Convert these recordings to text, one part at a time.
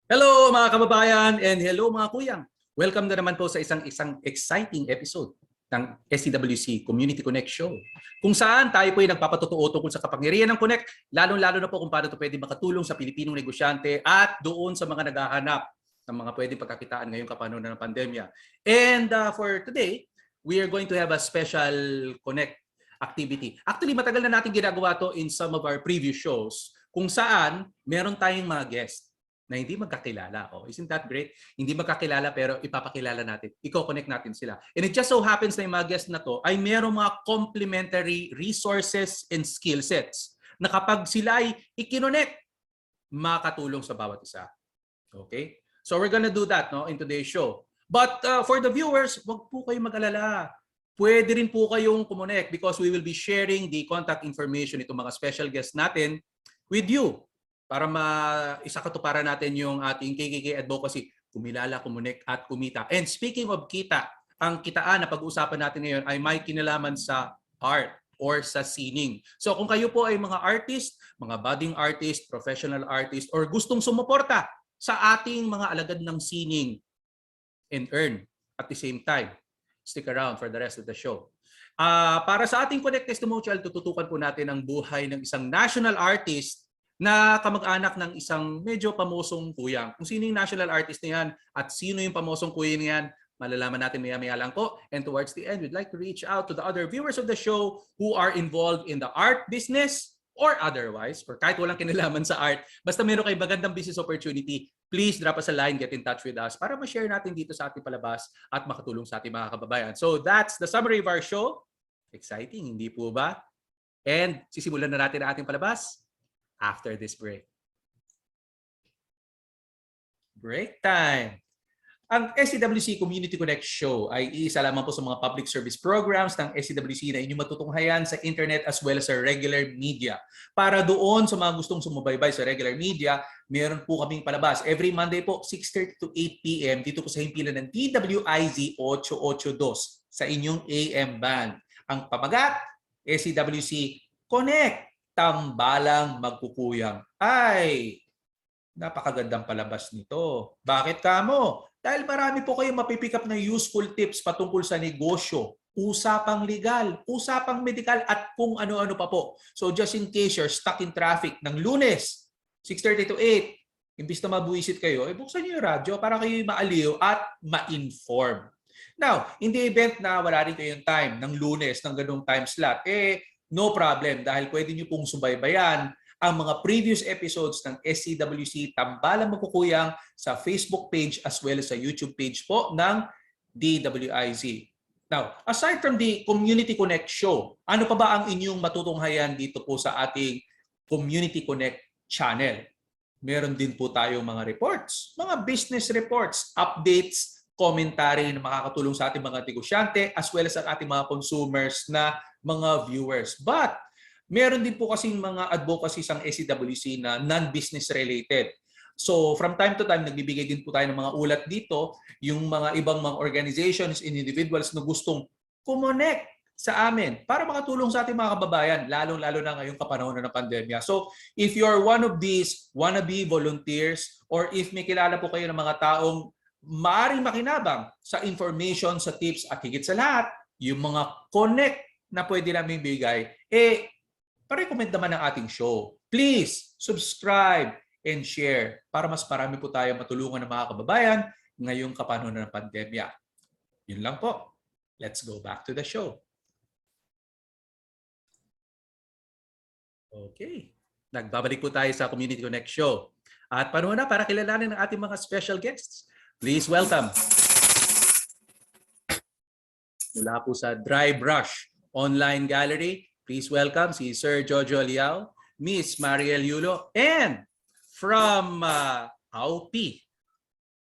Hello mga kababayan and hello mga kuyang. Welcome na naman po sa isang exciting episode ng SCWC Community Connect Show. Kung saan tayo po ay nagpapatotoo tungkol sa kapangyarihan ng Connect, lalong-lalo na po kung paano ito pwede makatulong sa Pilipinong negosyante at doon sa mga naghahanap ng mga pwedeng pagkakitaan ngayong kapanahon ng pandemya. And for today, we are going to have a special Connect activity. Actually, matagal na natin ginagawa to in some of our previous shows kung saan meron tayong mga guests na hindi magkakilala. Oh, isn't that great? Hindi magkakilala pero ipapakilala natin. I-connect natin sila. And it just so happens na yung mga guests na to ay merong mga complementary resources and skill sets na kapag sila ay i-connect, makatulong sa bawat isa. Okay? So we're gonna do that in today's show. But for the viewers, wag po kayong mag-alala. Pwede rin po kayong kumonek because we will be sharing the contact information itong mga special guests natin with you para isakatuparan natin yung ating KKK advocacy, kumilala, kumonek at kumita. And speaking of kita, ang kitaan na pag-uusapan natin ngayon ay may kinalaman sa art or sa sining. So kung kayo po ay mga artist, mga budding artist, professional artist, or gustong sumuporta sa ating mga alagad ng sining and earn at the same time, stick around for the rest of the show. Para sa ating Connect Testimonial, tututukan po natin ang buhay ng isang national artist na kamag-anak ng isang medyo pamosong kuyang. Kung sino yung national artist na yan at sino yung pamosong kuyang yan, malalaman natin maya-maya lang po. And towards the end, we'd like to reach out to the other viewers of the show who are involved in the art business or otherwise, or kahit walang kinalaman sa art, basta meron kayo magandang business opportunity, please drop us a line, get in touch with us para ma-share natin dito sa ating palabas at makatulong sa ating mga kababayan. So that's the summary of our show. Exciting, hindi po ba? And sisimulan na natin ang ating palabas after this break. Break time! Ang SCWC Community Connect Show ay isa lamang po sa mga public service programs ng SCWC na inyong matutunghayan sa internet as well as sa regular media. Para doon sa mga gustong sumubaybay sa regular media, meron po kaming palabas. Every Monday po, 6:30 to 8 p.m. dito po sa himpilan ng DWIZ 882 sa inyong AM band. Ang pamagat, SCWC Connect, tambalang magkukuyang. Ay, napakagandang palabas nito. Bakit kamo? Dahil marami po kayong mapipick up na useful tips patungkol sa negosyo, usapang legal, usapang medikal at kung ano-ano pa po. So just in case you're stuck in traffic ng Lunes, 6:30 to 8, imbis na mabuisit kayo, buksan niyo yung radyo para kayo maaliw at ma-inform. Now, in the event na wala rin kayong time ng Lunes ng ganung time slot, no problem dahil pwede niyo pong subaybayan ang mga previous episodes ng SCWC Tambalang Magkukuyang sa Facebook page as well as sa YouTube page po ng DWIZ. Now, aside from the Community Connect Show, ano pa ba ang inyong matutunghayan dito po sa ating Community Connect channel? Meron din po tayong mga reports, mga business reports, updates, commentary na makakatulong sa ating mga negosyante as well as sa ating mga consumers na mga viewers. But meron din po kasing mga advocacy ng SCWC na non-business related. So from time to time, nagbibigay din po tayo ng mga ulat dito, yung mga ibang mga organizations and individuals na gustong kumonek sa amin para makatulong sa ating mga kababayan, lalong-lalo na ngayong kapanahon ng pandemya. So if you're one of these wannabe volunteers or if may kilala po kayo ng mga taong maaaring makinabang sa information, sa tips at higit sa lahat, yung mga connect na pwede namin bigay, pa-recommend naman ang ating show. Please, subscribe and share para mas marami po tayo matulungan ng mga kababayan ngayong kapanahon ng pandemya. Yun lang po. Let's go back to the show. Okay. Nagbabalik po tayo sa Community Connect Show. At panahon na para kilalanin ang ating mga special guests. Please welcome. Mula po sa Drybrush Online Gallery, please welcome si Sir Jojo Liao, Miss Mariel Yulo, and from AWPI,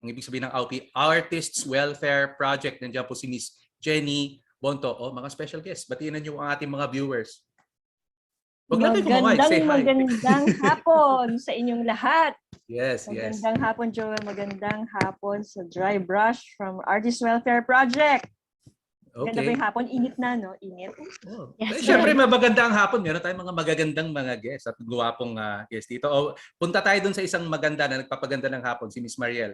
ang ibig sabihin ng AWPI, Artists Welfare Project, nandiyan po si Miss Jenny Bonto. Oh, mga special guests, batiin niyo ang ating mga viewers. Magandang hapon sa inyong lahat. Yes, magandang hapon, Joel. Magandang hapon sa Drybrush from Artists Welfare Project. Ganda ba Okay. yung hapon? Init na, no? Init. Oh. Yes, Siyempre, mabaganda ang hapon. Meron tayong mga magagandang mga guests at guwapong guest dito. O, punta tayo dun sa isang maganda na nagpapaganda ng hapon, si Miss Mariel.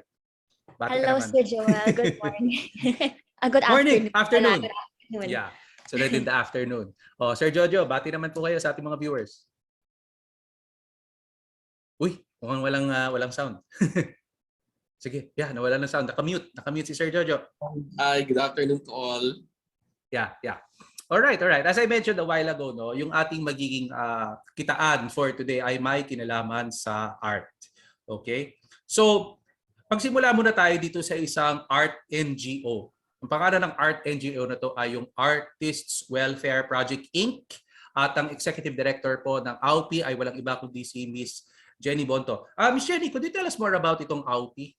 Bati ka Hello, naman. Sir Joel. Good morning. Good Morning, afternoon. afternoon. Good afternoon. Yeah. So that in the afternoon. Oh, Sir Jojo, bati naman po kayo sa ating mga viewers. Uy, mukhang walang sound. Sige, yeah, nawala ng sound. Nakamute si Sir Jojo. Hi, good afternoon to all. Yeah. All right. As I mentioned a while ago, no, yung ating magiging kitaan for today ay may kinalaman sa art. Okay? So, pagsimula muna tayo dito sa isang art NGO. Ang pangalan ng art NGO na to ay yung Artists Welfare Project Inc. At ang executive director po ng AWPI ay walang iba kundi si Miss Jenny Bonto. Miss Jenny, could you tell us more about itong AWPI?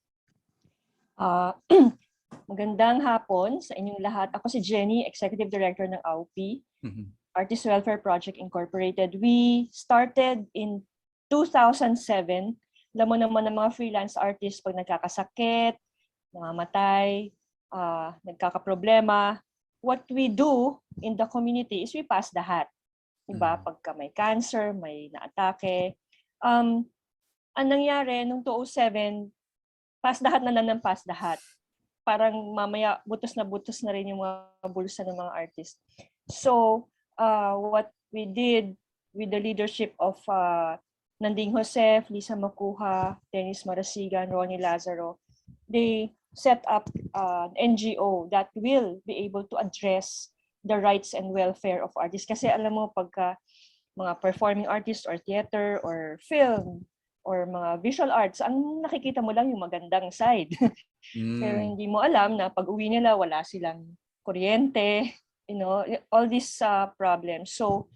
Magandang hapon sa inyong lahat. Ako si Jenny, Executive Director ng AWPI, Artist Welfare Project Incorporated. We started in 2007. Alam mo naman ng mga freelance artists pag nagkakasakit, namamatay, nagkakaproblema, what we do in the community is we pass the hat. Diba? Pagka may cancer, may naatake. Ang nangyari, nung 2007, pass the hat ng pass the hat. Parang mamaya butos na rin yung mga bulsa ng mga artist. So, what we did with the leadership of Nanding Josef, Lisa Makuha, Dennis Marasigan, Ronnie Lazaro, they set up an NGO that will be able to address the rights and welfare of artists. Kasi alam mo, pagka mga performing artists or theater or film or mga visual arts, ang nakikita mo lang yung magandang side. Pero hindi mo alam na pag uwi nila, wala silang kuryente, all these problems. So,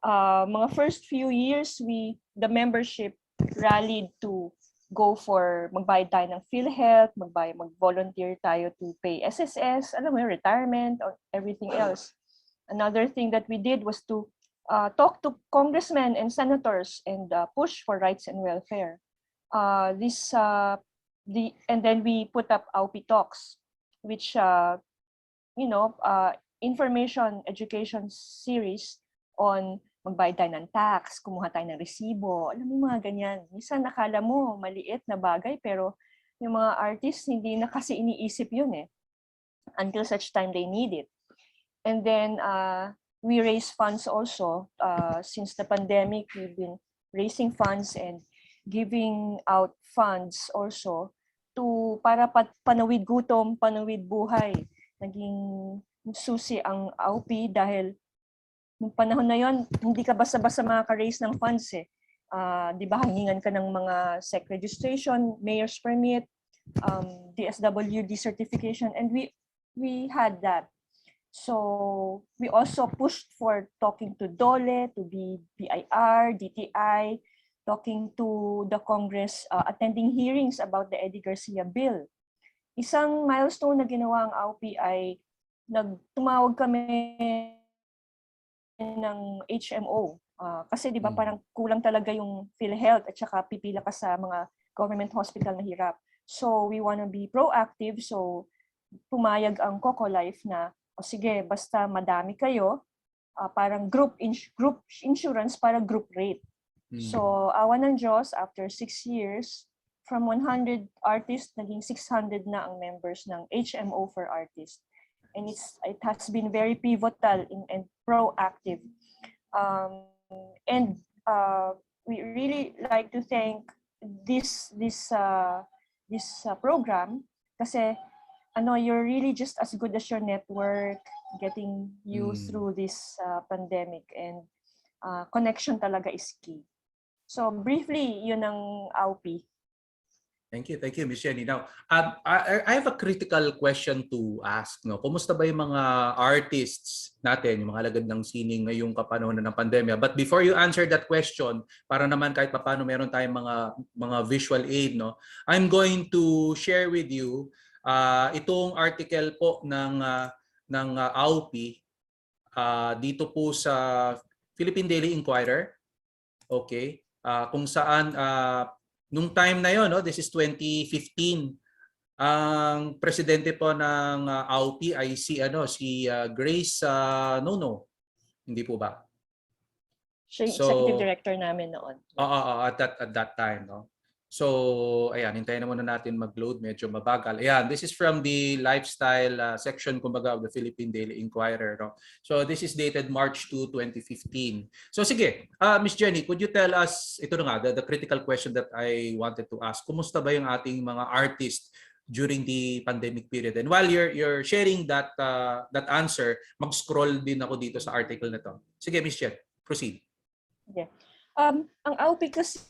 mga first few years, the membership rallied to go for magbayad tayo ng PhilHealth, mag-volunteer tayo to pay SSS, alam mo yung retirement, or everything else. Another thing that we did was to talk to congressmen and senators and push for rights and welfare. And then we put up AWPI Talks, which information education series on magbayad tayo ng tax, kumuha tayo ng resibo, alam mo yung mga ganyan. Minsan nakala mo maliit na bagay pero yung mga artists hindi na kasi iniisip yun until such time they need it. And then we raise funds also. Since the pandemic, we've been raising funds and giving out funds also para panawid gutom, panawid buhay. Naging susi ang AWPI dahil nung panahon na yon, hindi ka basta-basta makaka-raise ng funds di ba, hingingan ka ng mga SEC registration, mayor's permit, DSWD certification, and we had that. So we also pushed for talking to DOLE, to BIR, DTI, talking to the Congress, attending hearings about the Eddie Garcia bill. Isang milestone na ginawa ang AWPI ay tumawag kami ng HMO. Kasi di ba parang kulang talaga yung PhilHealth at saka pipila ka sa mga government hospital na hirap. So we want to be proactive. So pumayag ang Coco Life na sige, basta madami kayo, parang group insurance para group rate. So, awa ng Diyos, after 6 years, from 100 artists, naging 600 na ang members ng HMO for Artists. And it has been very pivotal and proactive. And we really like to thank this program kasi you're really just as good as your network getting you through this pandemic, and connection talaga is key. So briefly, yun ang AWPI. Thank you, Ms. Jenny. Now, I have a critical question to ask. No? Kumusta ba yung mga artists natin, yung mga alagad ng sining ngayong kapanahon ng pandemya? But before you answer that question, para naman kahit paano meron tayong mga visual aid, no? I'm going to share with you itong article po ng AWPI dito po sa Philippine Daily Inquirer. Okay? Kung saan nung time na yon, no, this is 2015, Ang presidente po ng AWPI ay si Grace Nono. Hindi po ba? Siya yung So, executive director namin noon. at that time, no? So, ayan, hintayin na muna natin mag-load, medyo mabagal. Ayan, this is from the lifestyle section, kumbaga, of the Philippine Daily Inquirer, no? So, this is dated March 2, 2015. So, sige, Miss Jenny, could you tell us, ito na nga, the critical question that I wanted to ask, kumusta ba yung ating mga artists during the pandemic period? And while you're sharing that answer, mag-scroll din ako dito sa article na to. Sige, Miss Jen, proceed. Yeah. Ang AWPI kasi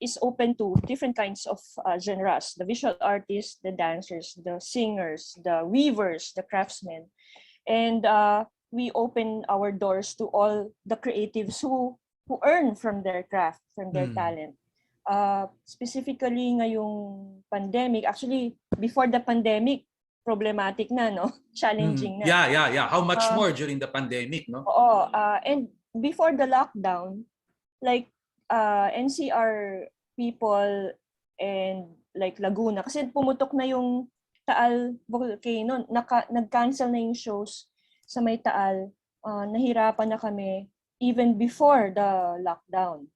is open to different kinds of genres. The visual artists, the dancers, the singers, the weavers, the craftsmen. And we open our doors to all the creatives who earn from their craft, from their talent. Specifically ngayong pandemic, actually before the pandemic, problematic na, no? Challenging na. Yeah. How much more during the pandemic, no? Oo. And before the lockdown, like NCR people and like Laguna, kasi pumutok na yung Taal volcano, nag-cancel na yung shows sa may Taal. Nahirapan na kami even before the lockdown.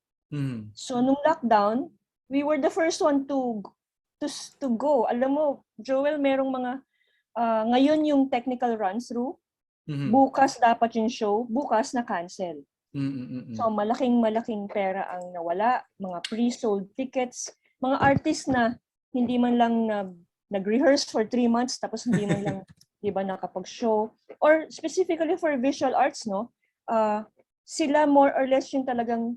So nung lockdown, we were the first one to go. Alam mo, Joel, merong mga ngayon yung technical run-through. Bukas dapat yung show, bukas na cancel. So malaking pera ang nawala, mga pre-sold tickets, mga artists na hindi man lang nag-rehearse for 3 months tapos hindi man lang nakapag-show. Or specifically for visual arts, no, sila more or less yung talagang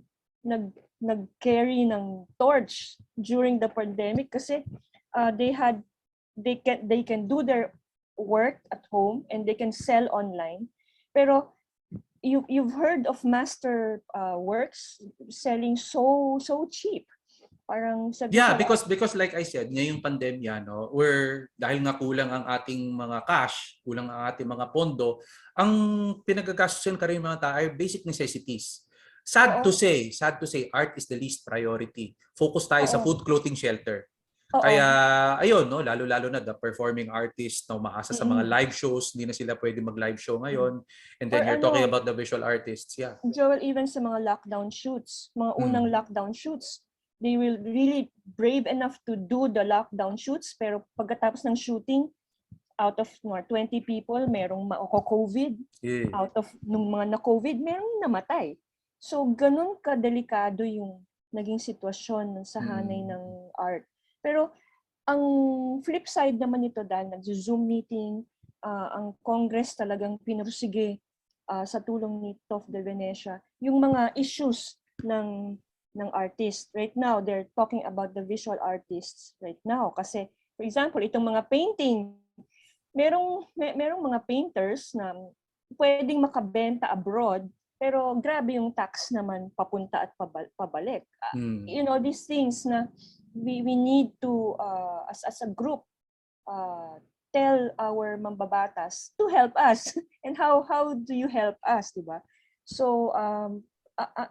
nag-carry ng torch during the pandemic kasi they can do their work at home and they can sell online. Pero you've heard of master works selling so cheap. Parang because like I said, ngayong pandemya, no, dahil nga kulang ang ating mga cash, kulang ang ating mga pondo, ang pinagagastusin ka rin mga tao ay basic necessities. Sad to say, art is the least priority. Focus tayo sa food, clothing, shelter. Kaya ayun, no, lalo na the performing artist na umaasa sa mga live shows, hindi na sila pwede mag-live show ngayon. And then you're talking about the visual artists, yeah. Joel, even sa mga lockdown shoots, mga unang lockdown shoots, they will really brave enough to do the lockdown shoots, pero pagkatapos ng shooting, out of 20 people, merong ma-COVID. Yeah. Out of nung mga na-COVID, merong namatay. So ganun kadelikado yung naging sitwasyon sa hanay ng art. Pero ang flip side naman nito, dahil nag-Zoom meeting, ang Congress talagang pinursige sa tulong ni Tof de Venecia yung mga issues ng artist. Right now, they're talking about the visual artists right now. Kasi, for example, itong mga painting, merong mga painters na pwedeng makabenta abroad, pero grabe yung tax naman papunta at pabalik. You know, these things na we need to, as a group, tell our mambabatas to help us. And how do you help us, diba? So,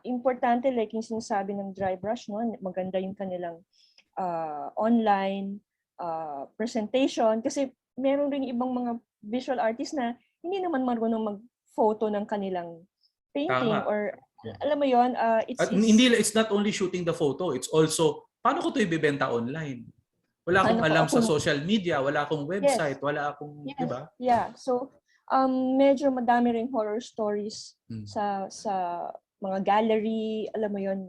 importante, like yung sinasabi ng drybrush, no? Maganda yung kanilang online presentation. Kasi meron rin ibang mga visual artists na hindi naman marunong mag-photo ng kanilang painting. Tama. Or, alam mo yun, it's not only shooting the photo, it's also, paano ko ito ibibenta online? Wala akong alam sa social media, wala akong website, wala akong, di ba? Yeah. So, medyo madami ring horror stories sa mga gallery, alam mo yon,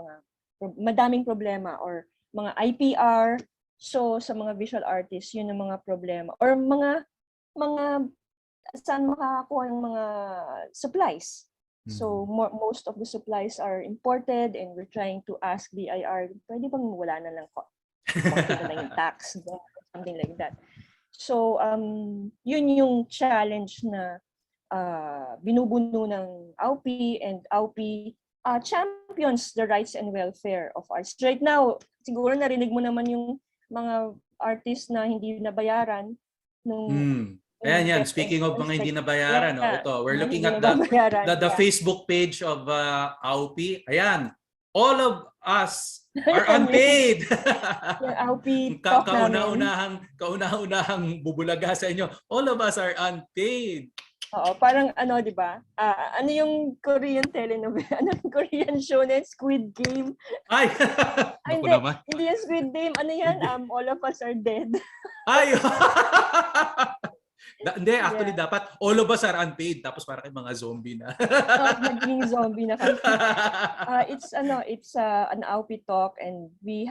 madaming problema, or mga IPR. So, sa mga visual artists, yun ang mga problema. Or mga saan makakakuha ng mga supplies. So, most of the supplies are imported and we're trying to ask BIR, pwede bang wala na lang yung tax, something like that. So, yun yung challenge na binubuno ng AWPI, and AWPI champions the rights and welfare of artists. Right now, siguro narinig mo naman yung mga artists na hindi nabayaran nung Ayan. Speaking of mga hindi nabayaran, no, ito, we're looking at the Facebook page of AWPI. Ayan, all of us Are unpaid. Yung AWPI talk namin. Kauna-unahang bubulaga sa inyo. All of us are unpaid. Oo, parang ano, di ba? Ano yung Korean telenovela? Ano yung Korean show na yun? Squid Game? Ay! Ay, Naku hindi. naman. Hindi yung Squid Game. Ano yan? All of us are dead. Ay! Hindi, actually Yeah. dapat all of us are unpaid. Tapos para kay mga zombie na. Naging zombie na kami. It's an AWPI talk, and we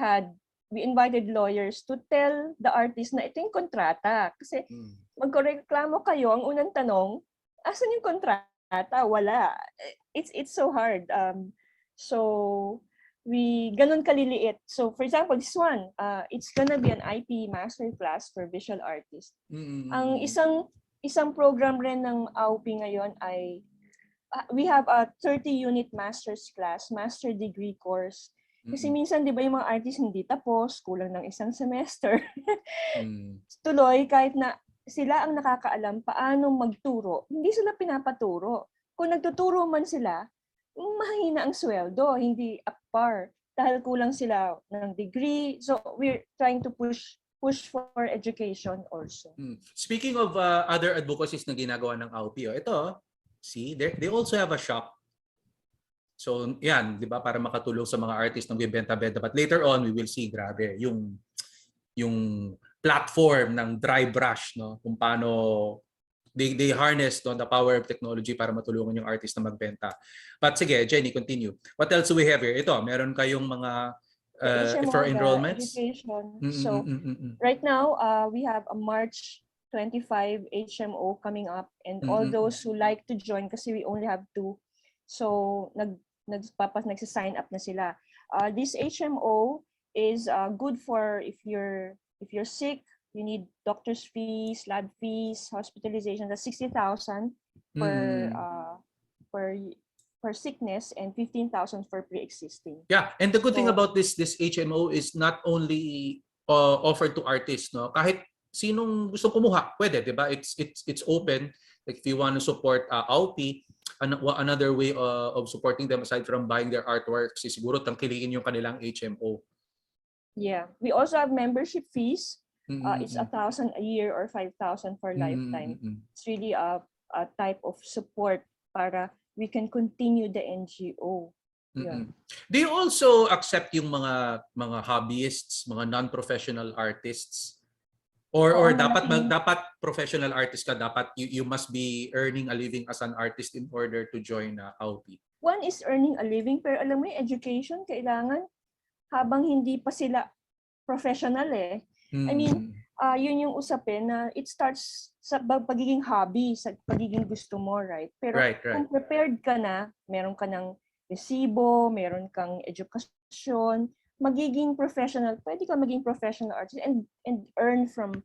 invited lawyers to tell the artist na ito yung kontrata. Kasi magkoreklamo kayo, ang unang tanong, asan yung kontrata? Wala. It's so hard. So we ganun kaliliit. So for example, this one, it's gonna be an IP masterclass for visual artists. Ang isang program rin ng AWPI ngayon ay we have a 30-unit master's class, master degree course. Kasi minsan, di ba, yung mga artists hindi tapos, kulang ng isang semester. Tuloy, kahit na sila ang nakakaalam paano magturo, hindi sila pinapaturo. Kung nagtuturo man sila, mahina ang sweldo, hindi up par. Dahil kulang sila ng degree. So, we're trying to push for education also. Speaking of other advocacies na ginagawa ng AWPI, ito, see, they also have a shop. So, yan, di ba, para makatulong sa mga artists ng bibenta-benta. But later on, we will see, grabe, yung platform ng drybrush, no? Kung paano they harness, no, the power of technology para matulungan yung artist na magbenta. But sige, Jenny, continue. What else do we have here? Ito, meron kayong mga for enrollments? Education. So, right now, we have a March 25 HMO coming up, and all those who like to join, kasi we only have 2, so nagsisign up na sila. This HMO is good for if you're sick, you need doctor's fees, lab fees, hospitalization. That's 60,000 per sickness and 15,000 for pre-existing. Yeah, and the good thing about this HMO is not only offered to artists, no, kahit sinong gusto kumuha, pwede, 'di ba? It's open. Like if you want to support AWPI, another way of supporting them aside from buying their artworks is siguro tangkiliin yung kanilang HMO. Yeah, we also have membership fees. It's 1,000 a year or 5,000 for lifetime. It's really a type of support para we can continue the NGO. Yeah. Do you also accept yung mga hobbyists, mga non-professional artists? Or dapat professional artist ka, dapat you must be earning a living as an artist in order to join AWPI? One is earning a living, pero alam mo yung education kailangan habang hindi pa sila professional eh. I mean, yun yung usapin na it starts sa pagiging hobby, sa pagiging gusto mo, right? Pero kung prepared ka na, meron ka ng resibo, meron kang edukasyon, magiging professional, pwede ka maging professional artist and earn from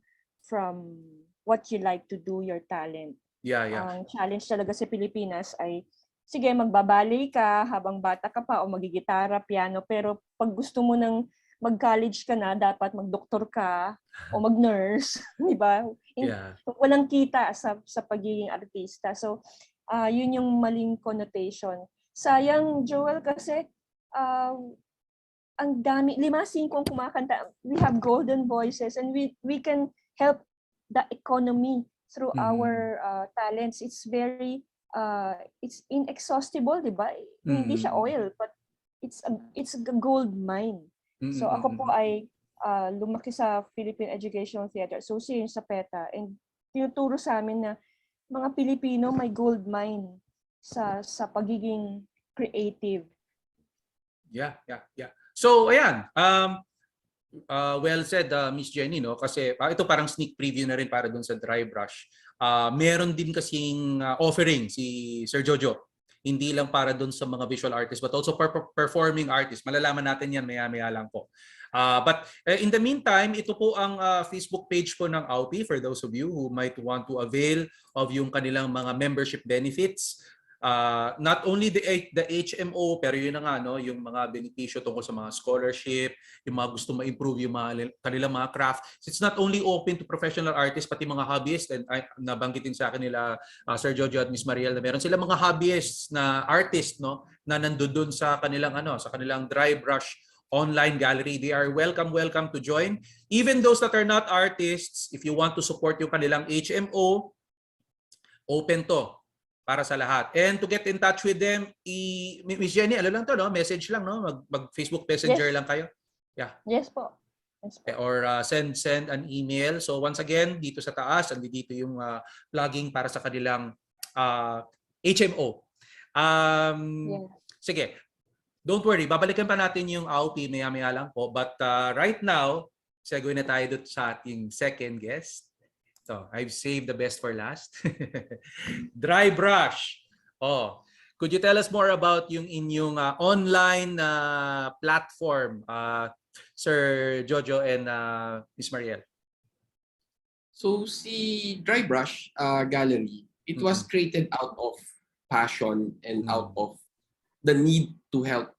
what you like to do, your talent. Yeah. Ang challenge talaga sa Pilipinas ay, sige, magbaballet ka habang bata ka pa o magigitara, piano, pero pag gusto mo ng mag-college ka na, dapat mag-doktor ka o mag-nurse, di ba? Yeah. Walang kita sa pagiging artista. So, yun yung maling connotation. Sayang, Joel, kasi ang dami, 5-5 ang kumakanta. We have golden voices and we can help the economy through our talents. It's very, it's inexhaustible, di ba? Hindi siya oil, but it's a gold mine. So ako po ay lumaki sa Philippine Educational Theater Association sa PETA, and tinuturo sa amin na mga Pilipino may gold mine sa pagiging creative. Yeah. So ayan, well said, Miss Jenny, no? Kasi ito parang sneak preview na rin para dun sa drybrush. Meron din kasing offering si Sir Jojo. Hindi lang para dun sa mga visual artists but also performing artists. Malalaman natin yan maya-maya lang po. But in the meantime, ito po ang Facebook page po ng AWPI for those of you who might want to avail of yung kanilang mga membership benefits. Not only the HMO, pero yun na nga, no, yung mga benepisyo tungkol sa mga scholarship, yung mga gusto ma-improve yung kanilang mga craft. It's not only open to professional artists, pati mga hobbyists, and nabanggitin sa akin nila Sir Jojo at Miss Mariel na meron sila mga hobbyists na artist, no, na nandoon sa kanilang sa kanilang drybrush online gallery. They are welcome to join. Even those that are not artists, if you want to support yung kanilang HMO, open to para sa lahat. And to get in touch with them, Miss Jenny, ano lang to, no? Message lang, no? Mag-Facebook Messenger Yes. lang kayo. Yeah. Yes po. Yes po. Or send an email. So once again, dito sa taas, dito yung plugging para sa kanilang HMO. Yeah. Sige, don't worry, babalikan pa natin yung AWPI maya-maya lang po. But right now, segue na tayo doon sa ating second guest. So, I've saved the best for last. Drybrush. Oh, could you tell us more about yung inyong online platform, Sir Jojo and Miss Mariel? So si Drybrush Gallery, it was created out of passion and out of the need to help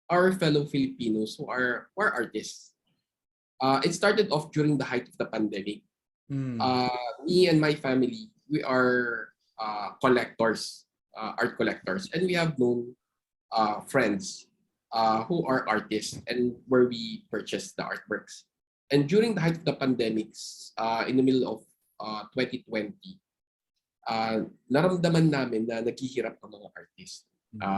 our fellow Filipinos who are artists. It started off during the height of the pandemic. Me and my family, we are collectors, art collectors, and we have known friends who are artists and where we purchase the artworks. And during the height of the pandemics, in the middle of 2020, naramdaman namin na naghihirap ang mga artists.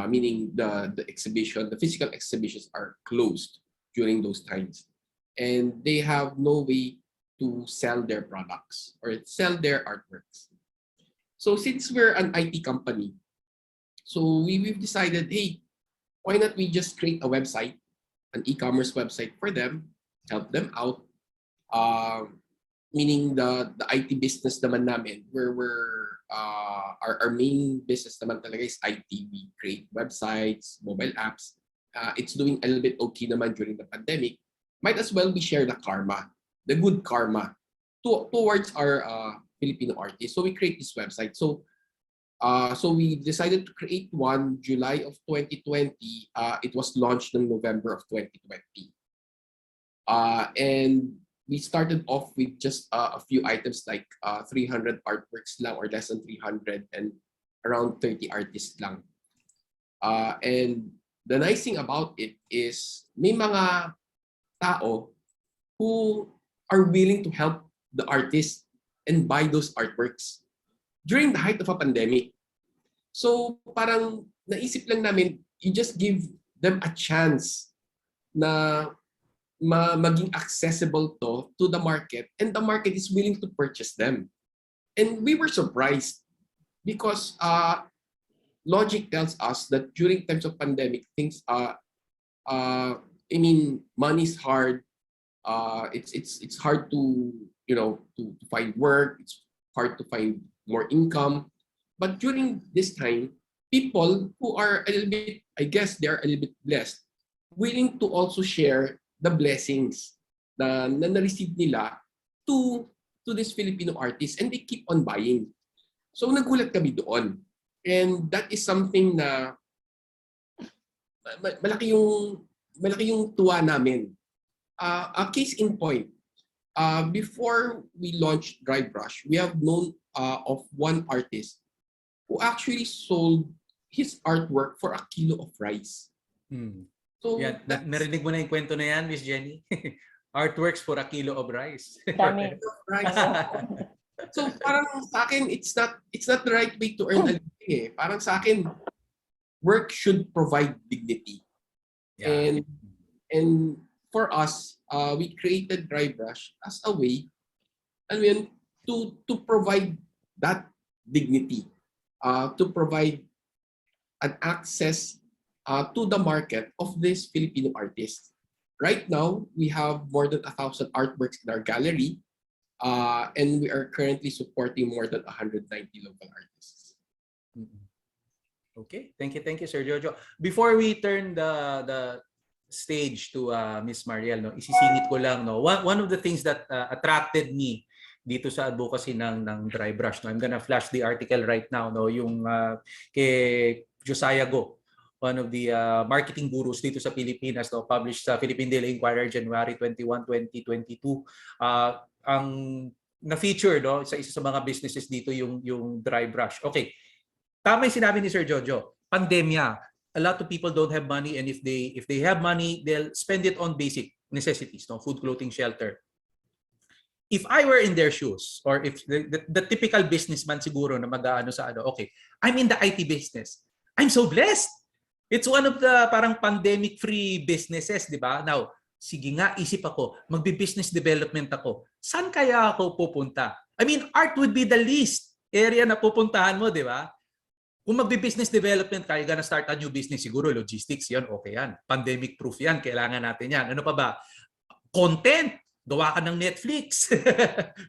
Meaning the exhibition, the physical exhibitions are closed during those times. And they have no way to sell their products or sell their artworks. So since we're an IT company, so we've decided, hey, why not we just create a website, an e-commerce website for them, help them out. Meaning the IT business naman namin, our main business naman talaga is IT. We create websites, mobile apps. It's doing a little bit okay naman during the pandemic. Might as well we share the karma, the good karma towards our Filipino artists. So we create this website. So we decided to create one July of 2020. It was launched in November of 2020. And we started off with just a few items like 300 artworks lang or less than 300 and around 30 artists lang. And the nice thing about it is may mga tao who are willing to help the artists and buy those artworks during the height of a pandemic. So parang naisip lang namin, you just give them a chance na maging accessible to the market, and the market is willing to purchase them. And we were surprised because logic tells us that during times of pandemic, things money is hard. It's hard to to find work. It's hard to find more income. But during this time, people who are a little bit, I guess they are a little bit blessed, willing to also share the blessings na na-receive nila to this Filipino artist, and they keep on buying. So nagulat kami doon. And that is something na malaki yung tuwa namin. A case in point, before we launched Drybrush, we have known of one artist who actually sold his artwork for 1 kilo of rice. So yeah, narinig mo na yung kwento na yan, Miss Jenny? Artworks for 1 kilo of rice. Dami. Rice. So parang sa akin, it's not the right way to earn a living eh. Parang sa akin, work should provide dignity. Yeah. And for us, we created Drybrush as a way, to provide that dignity, to provide an access to the market of this Filipino artist. Right now, we have more than 1,000 artworks in our gallery, and we are currently supporting more than 190 local artists. Okay, thank you, Sir Jojo. Before we turn the stage to Miss Mariel, isisingit ko lang, one of the things that attracted me dito sa advocacy ng Drybrush, I'm gonna flash the article right now, yung kay Josiah Go, one of the marketing gurus dito sa Pilipinas, published sa Philippine Daily Inquirer January 21, 2022. Ang na-feature sa isa sa mga businesses dito yung Drybrush. Okay. Tama yung sinabi ni Sir Jojo, pandemya. a lot of people don't have money, and if they have money, they'll spend it on basic necessities, no, food, clothing, shelter. If I were in their shoes, or if the typical businessman siguro na mag-aano sa ano, okay, I'm in the IT business. I'm so blessed. It's one of the parang pandemic-free businesses, di ba? Now, sige nga, isip ako, magbi-business development ako. Saan kaya ako pupunta? I mean, art would be the least area na pupuntahan mo, di ba? Kung magbi-business development ka, you're gonna start a new business, siguro logistics, yan, okay yan. Pandemic-proof yan, kailangan natin yan. Ano pa ba? Content. Gawa ka ng Netflix.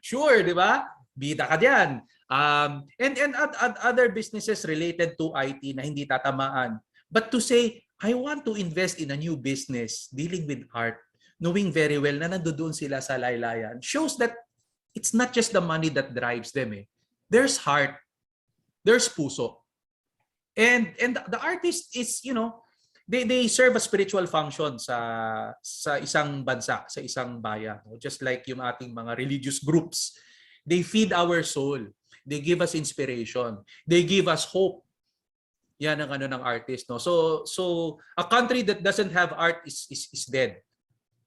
Sure, di ba? Bida ka diyan. And other businesses related to IT na hindi tatamaan. But to say, I want to invest in a new business dealing with art, knowing very well na nandoon sila sa laylayan, shows that it's not just the money that drives them. There's heart. There's puso. And the artist is, you know, they serve a spiritual function sa isang bansa, sa isang bayan. Just like yung ating mga religious groups. They feed our soul. They give us inspiration. They give us hope. Yan ang ano ng artist, no? So a country that doesn't have art is dead.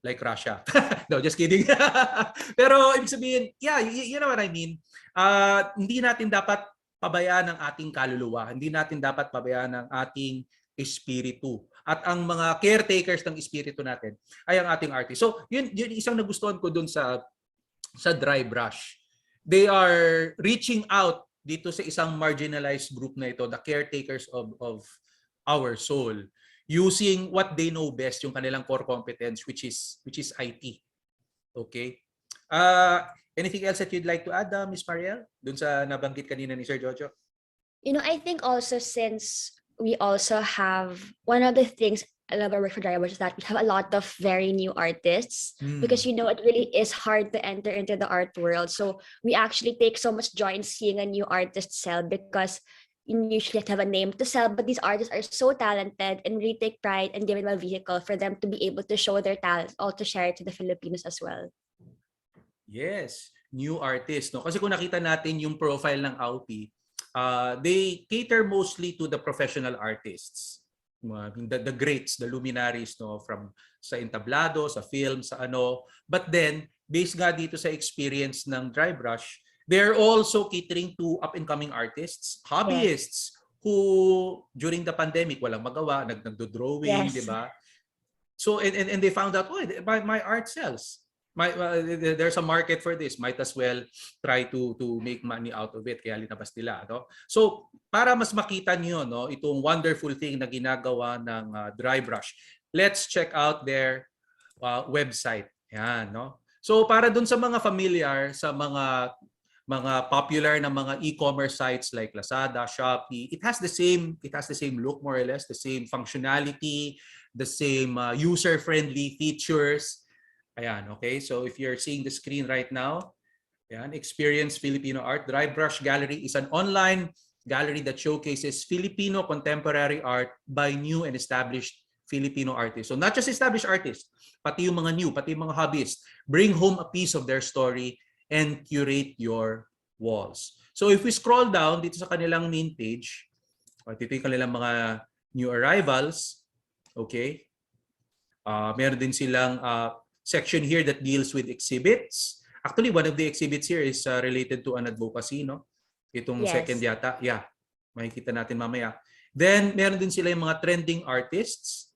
Like Russia. No, just kidding. Pero ibig sabihin, yeah, you know what I mean? Hindi natin dapat pabayaan ang ating kaluluwa. Hindi natin dapat pabayaan ang ating espiritu. At ang mga caretakers ng espiritu natin ay ang ating artist. So, yun isang nagustuhan ko dun sa drybrush. They are reaching out dito sa isang marginalized group na ito, the caretakers of our soul, using what they know best, yung kanilang core competence, which is IT. Okay? Anything else that you'd like to add, Miss Mariel, dun sa nabanggit kanina ni Sir Jojo? You know, I think also since we also have one of the things I love about work for drybrush is that we have a lot of very new artists because you know it really is hard to enter into the art world. So we actually take so much joy in seeing a new artist sell because you usually have to have a name to sell, but these artists are so talented and really take pride and give them a vehicle for them to be able to show their talent, all to share it to the Filipinos as well. Yes, new artist, no? Kasi kung nakita natin yung profile ng AWPI, they cater mostly to the professional artists, the greats, the luminaries, no, from sa entablado, sa film, sa ano. But then, based nga dito sa experience ng drybrush, they're also catering to up-and-coming artists, hobbyists, who during the pandemic walang magawa, nagdo-drawing, di ba? So and they found out, oh, my art sells. There's a market for this, might as well try to make money out of it, kaya linabas nila, no? So para mas makita niyo, no, itong wonderful thing na ginagawa ng drybrush, let's check out their website. Yan, no? So para dun sa mga familiar sa mga popular na mga e-commerce sites like Lazada, Shopee, it has the same look, more or less, the same functionality, the same user-friendly features. Ayan, okay? So if you're seeing the screen right now, ayan, Experience Filipino Art. Drybrush Gallery is an online gallery that showcases Filipino contemporary art by new and established Filipino artists. So not just established artists, pati yung mga new, pati yung mga hobbyists. Bring home a piece of their story and curate your walls. So if we scroll down dito sa kanilang main page, dito yung kanilang mga new arrivals, okay? Meron din silang section here that deals with exhibits. Actually, one of the exhibits here is related to an advocacy, no? Itong second yata. Yeah, makikita natin mamaya. Then, meron din sila yung mga trending artists,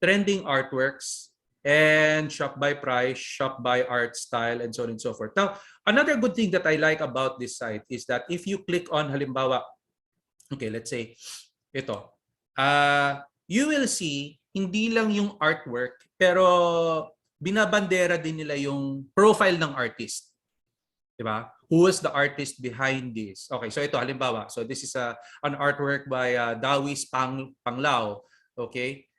trending artworks, and shop by price, shop by art style, and so on and so forth. Now, another good thing that I like about this site is that if you click on, halimbawa, okay, let's say, ito, you will see, hindi lang yung artwork, pero binabandera din nila yung profile ng artist. Diba? Who is the artist behind this? Okay, so ito halimbawa. So this is an artwork by Dawis Panglao. Okay?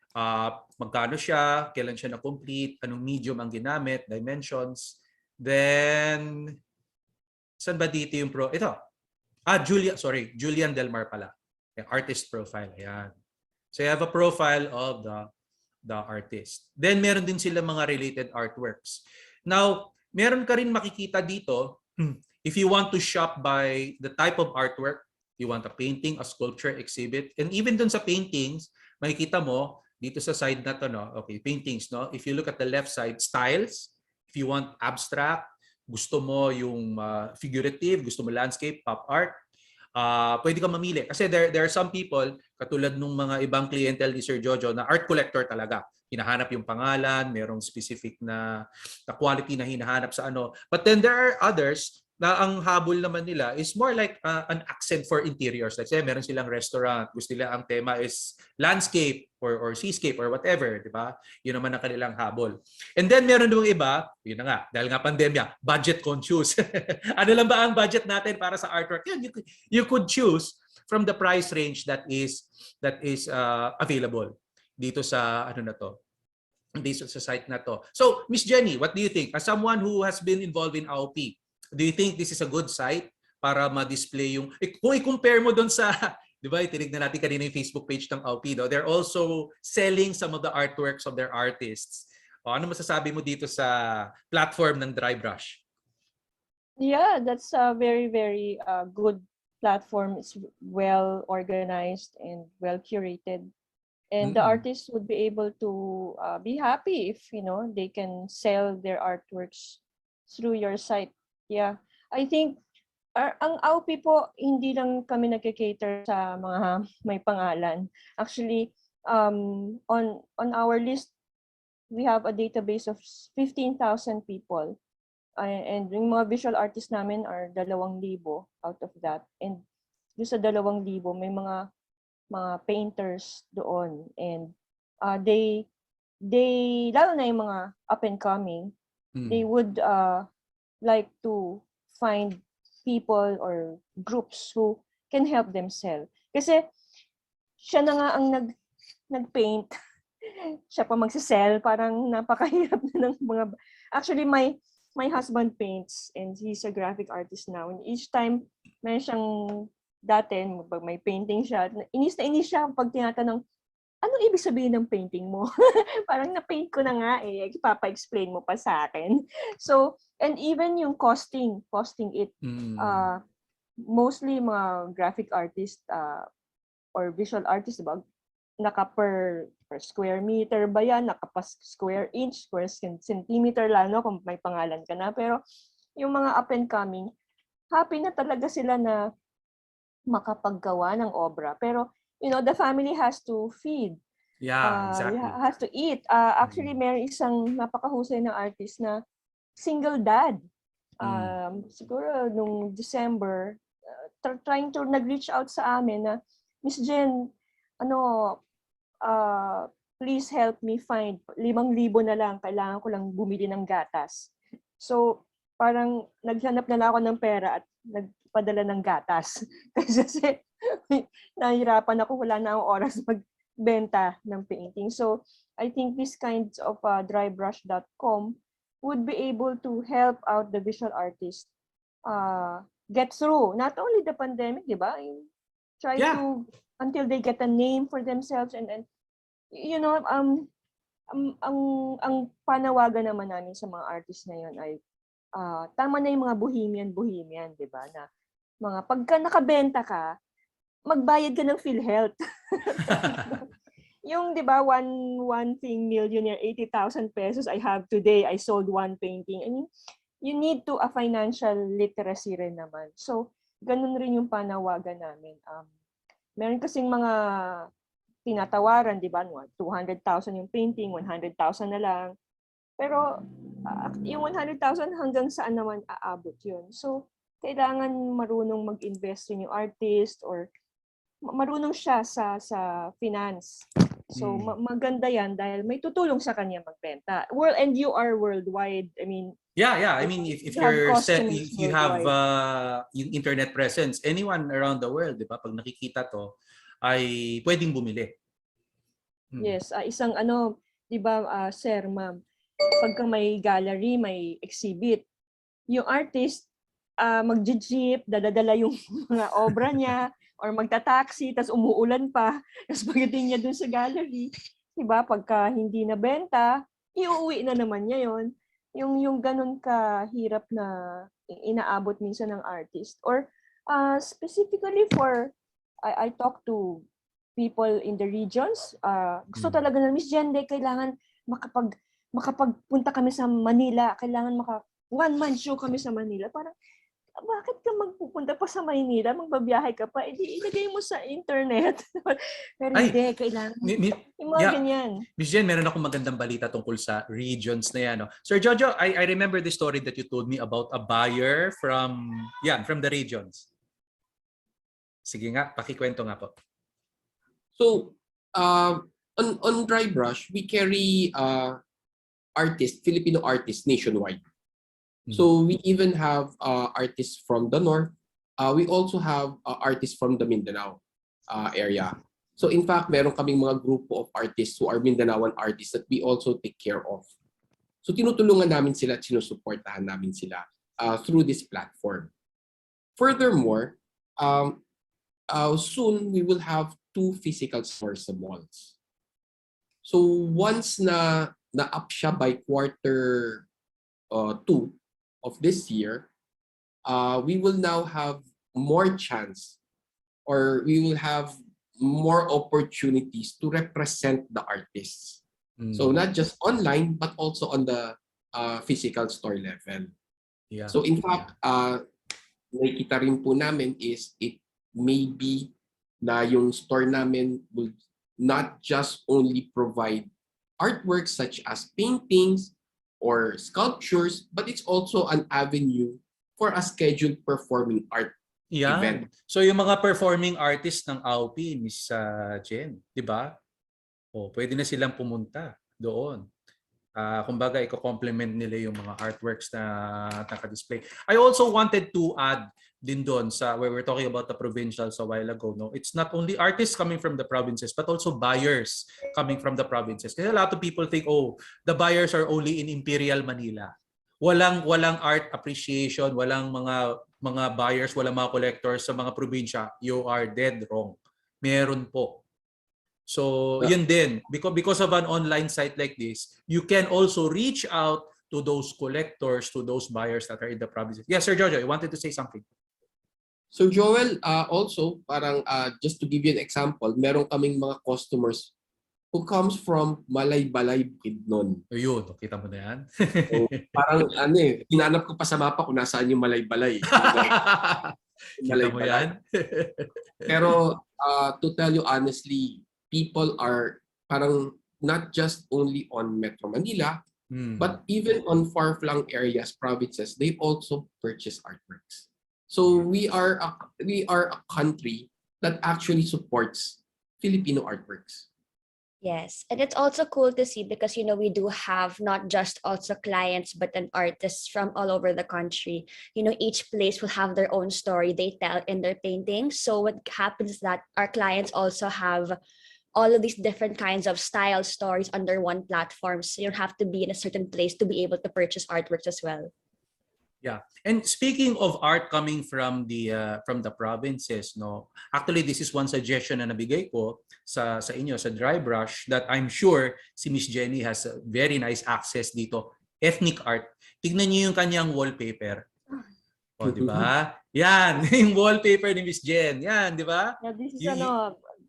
Magkano siya? Kailan siya na-complete? Anong medium ang ginamit? Dimensions? Then, saan ba dito yung ito. Julian Delmar pala. Artist profile. Ayan. So you have a profile of the artist. Then meron din sila mga related artworks. Now, meron ka rin makikita dito, if you want to shop by the type of artwork, you want a painting, a sculpture, exhibit, and even dun sa paintings, makikita mo dito sa side na to, no? Okay, paintings, no? If you look at the left side, styles, if you want abstract, gusto mo yung figurative, gusto mo landscape, pop art, pwede kang mamili. Kasi there are some people, katulad nung mga ibang clientele ni Sir Jojo, na art collector talaga. Hinahanap yung pangalan, merong specific na quality na hinahanap sa ano. But then there are others na ang habol naman nila is more like an accent for interiors. Like say, meron silang restaurant, gusto nila ang tema is landscape or seascape or whatever, di ba? Yun naman ang kanilang habol. And then meron yung iba, yun na nga, dahil nga pandemya, budget conscious. Ano lang ba ang budget natin para sa artwork? Yan, you could choose from the price range that is available dito sa ano na to, dito sa site na to. So, Miss Jenny, what do you think? As someone who has been involved in AWPI, do you think this is a good site para ma-display yung, kung i-compare mo doon sa, di ba, tinignan natin kanina yung Facebook page ng AWPI, no? They're also selling some of the artworks of their artists. O, ano masasabi mo dito sa platform ng drybrush? Yeah, that's a very, very good platform. It's well organized and well curated. And the artists would be able to be happy if, they can sell their artworks through your site. Yeah, I think ang AWPI po, hindi lang kami nagke-cater sa mga may pangalan. Actually, on our list, we have a database of 15,000 people. And yung mga visual artists namin are 2,000 out of that. And yung sa 2,000, may mga painters doon. And they lalo na yung mga up and coming, they would like to find people or groups who can help them sell. Kasi siya na nga ang nag-paint, siya pa magsisell, parang napakahirap na ng mga... Actually, my husband paints and he's a graphic artist now. And each time, may siyang dati, may painting siya, inis na inis siya pag tinatanong, ano ibig sabihin ng painting mo? Parang na-paint ko na nga ipapa-explain mo pa sa akin. So, and even yung costing it, mostly mga graphic artist or visual artist, diba? Naka per square meter ba yan? Naka pa square inch, square centimeter lalo kung may pangalan ka na. Pero yung mga up and coming, happy na talaga sila na makapaggawa ng obra. Pero the family has to feed. Yeah, exactly. Has to eat. Actually, meron isang napakahusay na artist na single dad. Siguro nung December, trying to nag-reach out sa amin na, Miss Jen, please help me find 5,000 na lang. Kailangan ko lang bumili ng gatas. So, parang naghanap na lang ako ng pera at nagpadala ng gatas. Kasi nahihirapan ako, wala na akong oras magbenta ng painting. So, I think these kinds of drybrush.com would be able to help out the visual artist get through not only the pandemic, di ba? Try to until they get a name for themselves and ang panawagan naman namin sa mga artists na yun ay tama na yung mga bohemian, di ba? Na mga pagka nakabenta ka, magbayad ka ng PhilHealth. Yung, di ba, one thing millionaire, 80,000 pesos I have today, I sold one painting. I mean, you need to a financial literacy rin naman. So, ganun rin yung panawagan namin. Meron kasing mga tinatawaran, di ba? 200,000 yung painting, 100,000 na lang. Pero, yung 100,000 hanggang saan naman aabot yun? So, kailangan marunong mag-invest yung artist or marunong siya sa finance. So maganda yan dahil may tutulong sa kanya magbenta. And you are worldwide. I mean, I mean, if you have yung internet presence, anyone around the world, di ba? Pag nakikita to, ay pwedeng bumili. Yes, isang di ba, sir, ma'am, pagka may gallery, may exhibit, yung artist mag-jeep, dadala yung mga obra niya, or magta-taxi, tas umuulan pa, tas pagdating niya dun sa gallery, diba, pagka hindi nabenta, iuwi na naman niya yon. Yung ganun kahirap na inaabot minsan ng artist. Or specifically for, I talk to people in the regions. Gusto talaga na, Miss Jende, kailangan makapagpunta kami sa Manila, kailangan one-man show kami sa Manila. Parang, bakit ka magpupunta pa sa Manila, magbabiyahe ka pa, ilagay mo sa internet. Pero Ay, hindi, kailangan. Yung mga ganyan. Miss Jen, meron akong magandang balita tungkol sa regions na yan. No? Sir Jojo, I remember the story that you told me about a buyer from the regions. Sige nga, pakikwento nga po. So, on drybrush, we carry Filipino artists nationwide. So we even have artists from the north. We also have artists from the Mindanao area. So in fact, meron kaming mga grupo of artists who are Mindanaoan artists that we also take care of. So tinutulungan namin sila at sinusuportahan namin sila through this platform. Furthermore, soon we will have 2 physical stores sa malls. So once na-up siya by quarter 2 of this year, we will now have more chance, or we will have more opportunities to represent the artists. So not just online, but also on the physical store level. Yeah. So in fact, nakikita rin po namin is it may be na yung store namin will not just only provide artworks such as paintings or sculptures, but it's also an avenue for a scheduled performing art event. So yung mga performing artists ng AWPI, Miss Jen, di ba? Pwede na silang pumunta doon. Kumbaga, i-complement nila yung mga artworks na naka-display. I also wanted to add din doon sa where we're talking about the provincials a while ago. No? It's not only artists coming from the provinces, but also buyers coming from the provinces. Kasi a lot of people think, the buyers are only in Imperial Manila. Walang art appreciation, walang mga buyers, walang mga collectors sa mga probinsya. You are dead wrong. Meron po. So, yun din. Because of an online site like this, you can also reach out to those collectors, to those buyers that are in the provinces. Yes, Sir Jojo, you wanted to say something. So Joel, also, parang just to give you an example, meron kaming mga customers who comes from Malay-Balay, Bukidnon. Ayun, kita mo na yan. So, parang hinanap ko pa sa mapa kung nasaan yung Malay-Balay. Kita mo yan? Pero to tell you honestly, people are parang not just only on Metro Manila, but even on far-flung areas, provinces, they also purchase artworks. So we are a country that actually supports Filipino artworks. Yes, and it's also cool to see because we do have not just also clients but an artists from all over the country. Each place will have their own story they tell in their paintings. So what happens is that our clients also have all of these different kinds of style stories under one platform. So you don't have to be in a certain place to be able to purchase artworks as well. Yeah. And speaking of art coming from the provinces, no. Actually, this is one suggestion na nabigay ko sa inyo sa drybrush that I'm sure si Miss Jenny has a very nice access dito. Ethnic art. Tignan niyo yung kanyang wallpaper. Di ba? Yan, yung wallpaper ni Miss Jen. Yan, di ba? Now, this is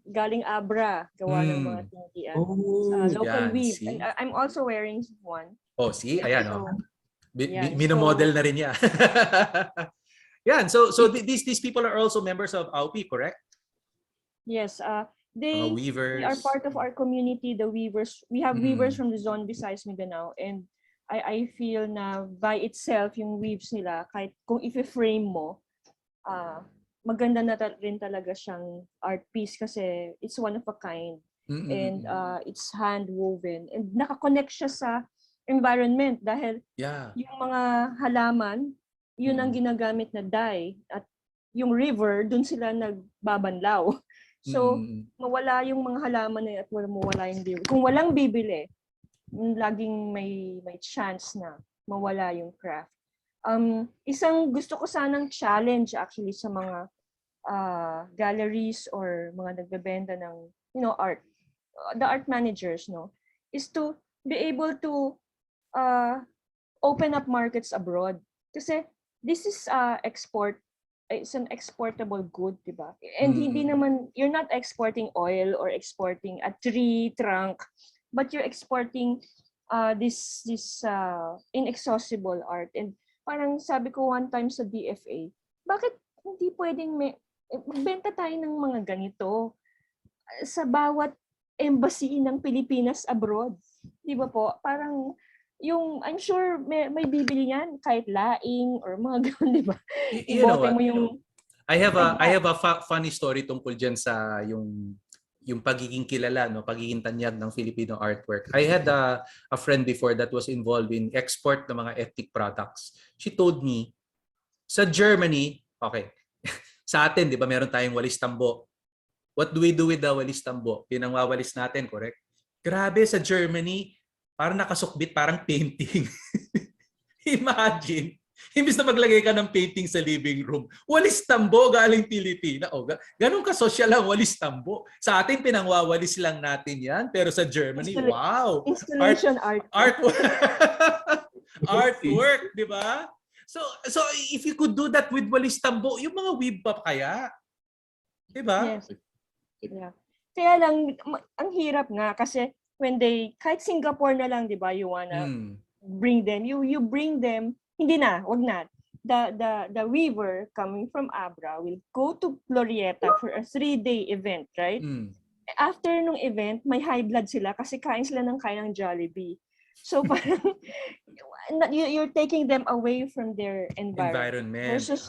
galing Abra, gawa ng mga tinitian. Local weave. And I'm also wearing one. See? Ayan, so, minomodel na rin niya. Yan. So these people are also members of AWPI, correct? Yes. They are part of our community, the weavers. We have weavers from the zone besides Mindanao, and I feel na by itself yung weaves nila, kahit kung i-frame mo, maganda na rin talaga siyang art piece kasi it's one of a kind. And it's hand woven and nakakonect siya sa environment dahil yung mga halaman, yun ang ginagamit na dye at yung river, dun sila nagbabanlaw. So, mawala yung mga halaman na at mawala yung river. Kung walang bibili, laging may chance na mawala yung craft. Isang gusto ko sanang challenge actually sa mga galleries or mga nagbebenta ng art, the art managers, is to be able to open up markets abroad. Kasi this is export it's an exportable good, di ba? And hindi naman, you're not exporting oil or exporting a tree trunk, but you're exporting this inexhaustible art. And parang sabi ko one time sa DFA, bakit hindi pwedeng magbenta tayo ng mga ganito sa bawat embassy ng Pilipinas abroad? Di ba po? Parang I'm sure may bibili yan kahit laing or mga gano'n, di ba? You know what? Mo yung I have a funny story tungkol diyan sa yung pagiging kilala, no, pagiging tanyag ng Filipino artwork. I had a friend before that was involved in export ng mga ethnic products. She told me sa Germany, okay. Sa atin, 'di ba, meron tayong walis tambo. What do we do with the walis tambo? Yun ang wawalis natin, correct? Grabe, sa Germany, parang nakasukbit, parang painting. Imagine, imbis na maglagay ka ng painting sa living room, walis tambo galing Pilipina. O, ganun ka-social ang walis tambo. Sa atin, pinangwawalis lang natin yan. Pero sa Germany, wow! Installation art. Artwork, di ba? So if you could do that with walis tambo, yung mga weave pa kaya? Di ba? Yes. Yeah. Kaya lang, ang hirap nga kasi when kahit Singapore na lang, di ba, you wanna bring them, you bring them, hindi na, wag na. The weaver coming from Abra will go to Glorieta for a 3-day event, right? After nung event, may high blood sila kasi kain sila ng Jollibee. So parang you're taking them away from their environment. Versus,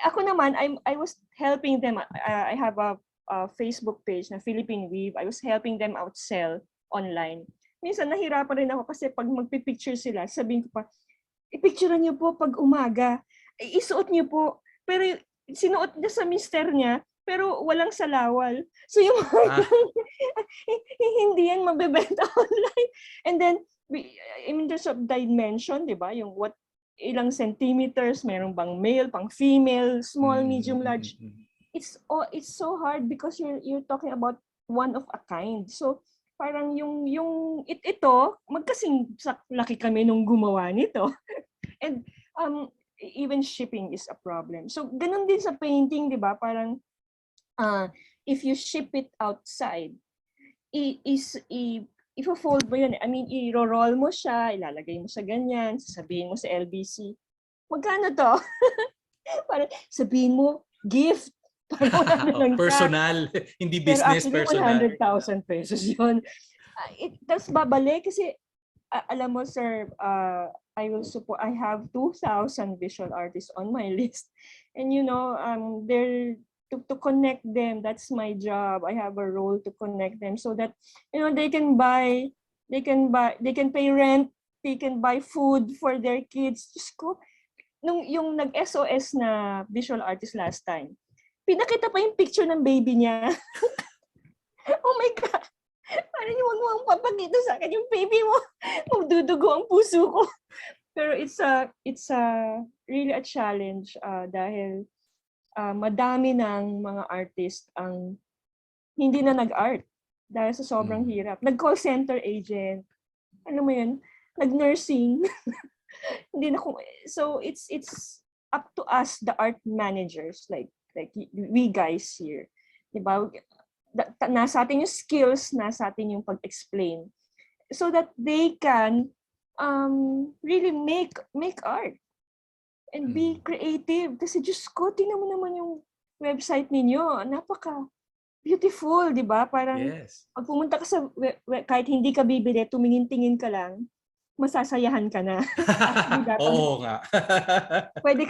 ako naman, I was helping them. I have a Facebook page na Philippine Weave. I was helping them outsell online. Minsan nahirapan rin ako kasi pag magpipicture sila, sabihin ko pa, i-picturean niyo po pag umaga. Isuot niyo po. Pero sinuot niya sa mister niya, pero walang salawal. So yung hindi yan mabebenta online. And then, in terms of dimension, di ba? Yung ilang centimeters, meron bang male, pang female, small, medium, large. It's so hard because you're talking about one of a kind. So parang ito magkasing laki kami nung gumawa nito. And even shipping is a problem. So ganun din sa painting, 'di ba? Parang if you ship it outside, i-fold mo yun. I mean, i-roll mo siya, ilalagay mo sa ganyan, sasabihin mo sa LBC, magkano to? Parang sabihin mo, gift. Personal, hindi business, pero personal. 100,000 pesos yun. Tapos babalik kasi, alam mo sir, I have 2,000 visual artists on my list. And you know, they're to connect them, that's my job. I have a role to connect them so that you know they can pay rent, they can buy food for their kids. Just ko yung nag-SOS na visual artist last time, pinakita pa yung picture ng baby niya. Oh my God! Parang yung wag mo papakita sa akin yung baby mo. Magdudugo ang puso ko. Pero it's really a challenge dahil madami ng mga artist ang hindi na nag-art dahil sa sobrang hirap. Nag-call center agent, ano mo yun, nag-nursing. Hindi na so it's up to us, the art managers, like we guys here. Diba? Nasa atin yung skills, nasa atin yung pag-explain so that they can really make art. And be creative. Kasi Diyos ko, tingnan mo naman yung website ninyo. Napaka-beautiful, di ba? Parang pag pumunta ka sa kahit hindi ka bibili, tumingin-tingin ka lang, masasayahan ka na. Oo nga. Pwede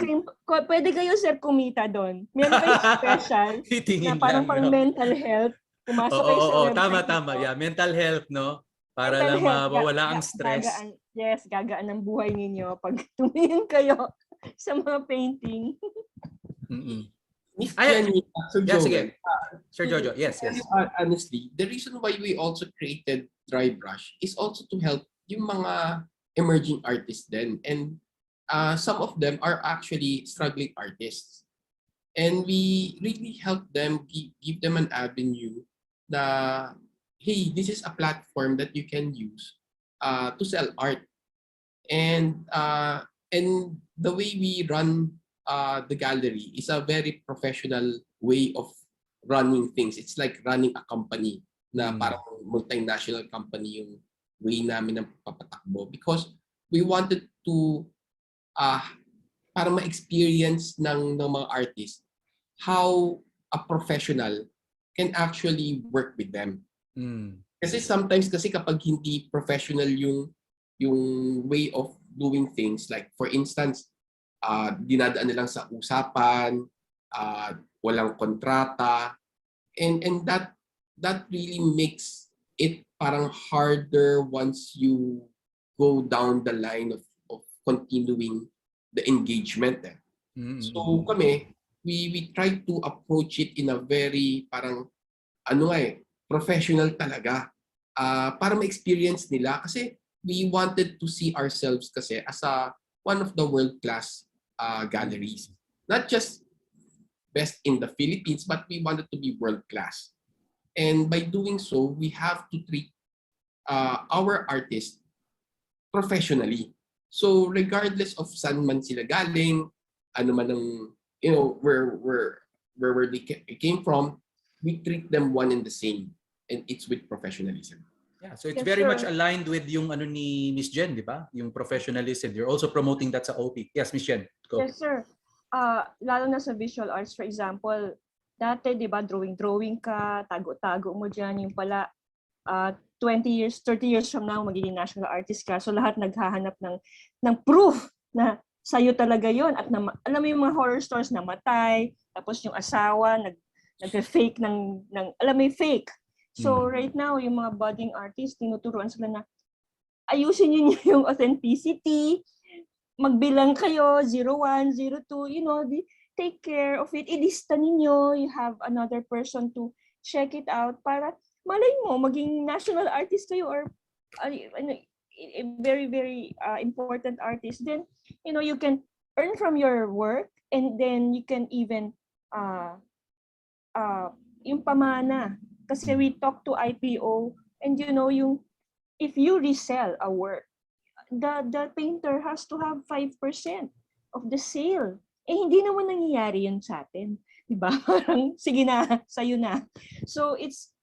kayo, sir, kumita doon. Meron kayong special na parang pang mental health. Pumasok kayo sa website. Tama. Yeah, mental health, no? Para lang mawala ang stress. Gagaan ng buhay ninyo pag tumingin kayo sa mga painting. Sir Jojo, yes. Honestly, the reason why we also created drybrush is also to help yung mga emerging artists then. And some of them are actually struggling artists. And we really help them, give them an avenue na, hey, this is a platform that you can use to sell art. And the way we run the gallery is a very professional way of running things. It's like running a company na parang multinational company yung way namin ng papatakbo because we wanted to para ma-experience ng mga artists how a professional can actually work with them. Kasi sometimes kasi kapag hindi professional yung way of doing things, like for instance, dinadaan na lang sa usapan, walang kontrata, and that really makes it parang harder once you go down the line of continuing the engagement. So kami, we try to approach it in a very parang professional talaga, para ma-experience nila kasi we wanted to see ourselves kasi as one of the world-class galleries. Not just best in the Philippines, but we wanted to be world-class. And by doing so, we have to treat our artists professionally. So regardless of saan man sila galing, ano man ang, where they came from, we treat them one and the same. And it's with professionalism. Yeah, so it's Yes, very sir. much aligned with yung ano ni Miss Jen, di ba? Yung professionalism. You're also promoting that sa OP. Yes, Miss Jen, go. Yes, sir. Lalo na sa visual arts, for example, dati, di ba, drawing ka, tago-tago mo dyan, yung pala, 20 years, 30 years from now, magiging national artist ka. So lahat naghahanap ng proof na sa'yo talaga yon. At alam mo yung mga horror stories, namatay, tapos yung asawa, nag-fake alam mo yung fake. So right now, yung mga budding artists, tinuturuan sila na ayusin niyo yung authenticity, magbilang kayo, 01, 02, take care of it. Ilista ninyo, you have another person to check it out para malay mo, maging national artist kayo or a very, very important artist. Then, you can earn from your work and then you can even yung pamana. Kasi we talk to IPO and if you resell a work, the painter has to have 5% of the sale. Hindi naman nangyayari yun sa atin. Diba? Parang, sige na, sa'yo na. So, it's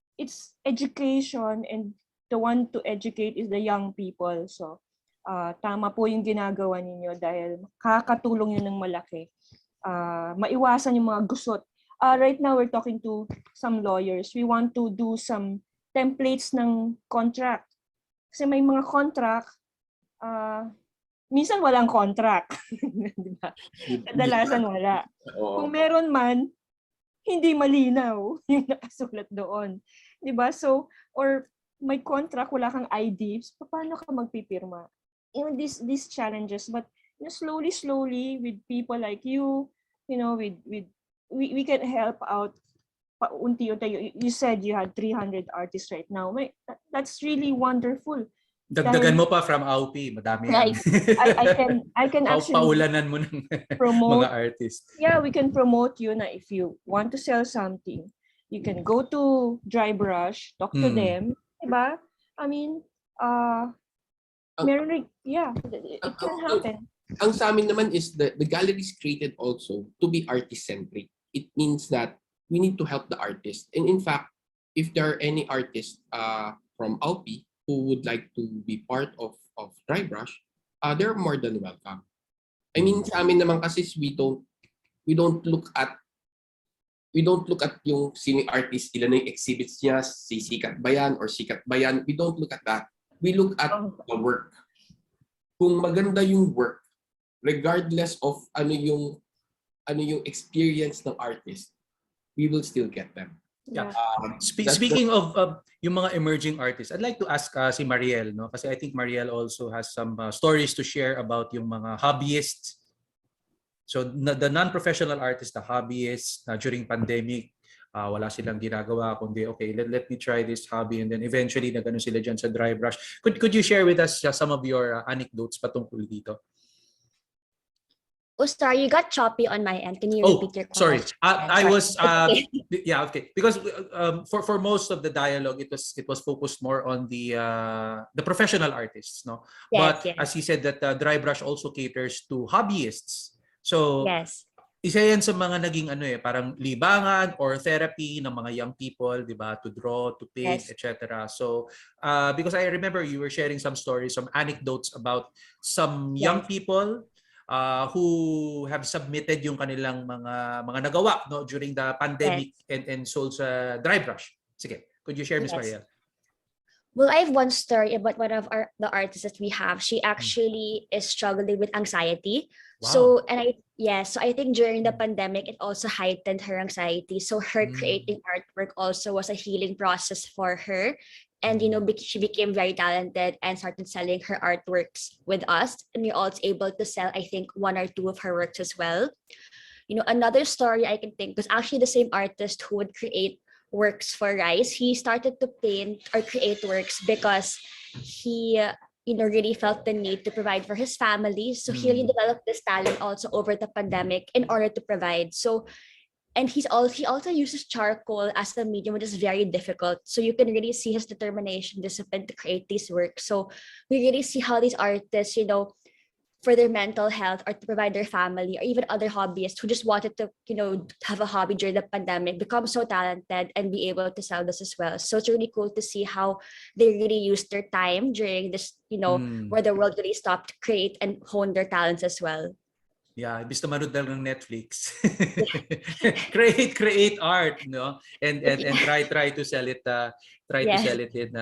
education and the one to educate is the young people. So, tama po yung ginagawa ninyo dahil kakatulong yun ng malaki. Maiwasan yung mga gusot. Right now, we're talking to some lawyers. We want to do some templates ng contract. Kasi may mga contract, minsan walang contract. Diba? Kadalasan wala. Kung meron man, hindi malinaw yung nakasulat doon. Diba? So, or may contract, wala kang ID, so paano ka magpipirma? These challenges, but slowly, with people like you, we can help out paunti-unti. You said you had 300 artists right now. That's really wonderful. Dagdagan mo pa from AWPI, madami yan. I can actually paulanan mo ng promote mga artists. Yeah, we can promote you na if you want to sell something, you can go to drybrush, talk to them, diba? I mean, it can happen. Ang sa amin naman is the gallery is created also to be artist-centric. It means that we need to help the artist. And in fact, if there are any artists from AWPI who would like to be part of drybrush, they're more than welcome. I mean, sa amin naman kasi we don't look at yung sino artist, ilan na yung exhibits niya, sikat ba yan or sikat ba yan. We don't look at that. We look at the work. Kung maganda yung work, regardless of ano yung experience ng artist, we will still get them. Yeah. Speaking of yung mga emerging artists, I'd like to ask si Mariel, no? Kasi I think Mariel also has some stories to share about yung mga hobbyists. So the non-professional artists, the hobbyists, during pandemic, wala silang ginagawa kundi okay, let me try this hobby, and then eventually nagano sila diyan sa drybrush. Could you share with us some of your anecdotes patungkol dito? Oh, sorry, you got choppy on my end. Can you repeat your question? Sorry. I was yeah, okay. Because for most of the dialogue, it was focused more on the professional artists, no? Yes, But yes. as he said that drybrush also caters to hobbyists. So yes. isa yan sa mga naging parang libangan or therapy ng mga young people, di ba? To draw, to paint, Yes. etc. So, because I remember you were sharing some stories, some anecdotes about some young Yes. people who have submitted yung kanilang mga nagawa no during the pandemic and sold sa drybrush. Sige, could you share, Miss Yes. Mariel? Well, I have one story about one of the artists that we have. She actually is struggling with anxiety. Wow. So I think during the pandemic, it also heightened her anxiety. So her creating artwork also was a healing process for her. And she became very talented and started selling her artworks with us. And we're also able to sell, I think, one or two of her works as well. Another story I can think was actually the same artist who would create works for Rice. He started to paint or create works because he really felt the need to provide for his family. So he really developed this talent also over the pandemic in order to provide. So and he also uses charcoal as a medium, which is very difficult. So you can really see his determination, discipline to create these works. So we really see how these artists, for their mental health or to provide their family or even other hobbyists who just wanted to, have a hobby during the pandemic, become so talented and be able to sell this as well. So it's really cool to see how they really used their time during this, where the world really stopped to create and hone their talents as well. Yeah, imbis na manood lang ng Netflix. create art, no? And try to sell it Yes. in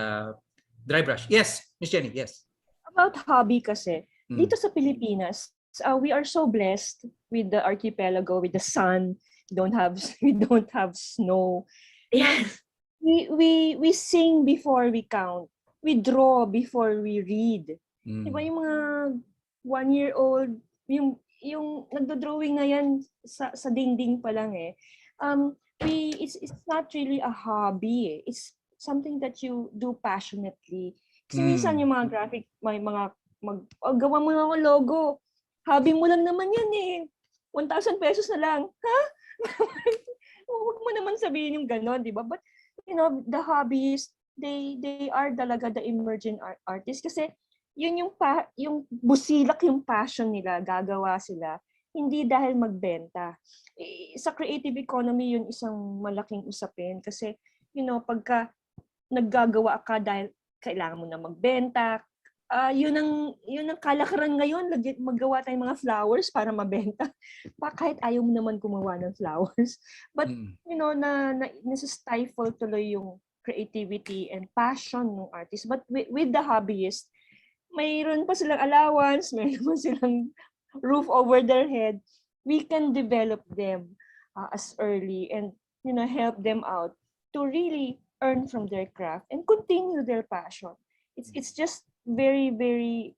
drybrush. Yes, Miss Jenny, yes. About hobby kasi, dito sa Pilipinas, we are so blessed with the archipelago, with the sun. We don't have snow. Yes. We sing before we count. We draw before we read. Diba yung mga 1-year-old, yung nagdo-drawing na yan sa dingding pa lang eh. It's not really a hobby eh. It's something that you do passionately. Kasi minsan yung mga graphic, may mga gawa mo ng logo. Hobby mo lang naman yan eh. 1,000 pesos na lang. Ha? Huwag mo naman sabihin yung gano'n, di ba? But, the hobbies, they are talaga the emerging artists kasi yun yung busilak yung passion nila, gagawa sila. Hindi dahil magbenta. Sa creative economy, yun isang malaking usapin kasi, pagka naggagawa ka dahil kailangan mo na magbenta, yun ang kalakaran ngayon, maggawa tayong mga flowers para mabenta. Kahit ayaw mo naman gumawa ng flowers. But, nasa-stifle tuloy yung creativity and passion ng artist. But with the hobbyist, mayroon pa silang allowance, mayroon pa silang roof over their head. We can develop them as early and, help them out to really earn from their craft and continue their passion. It's just very, very,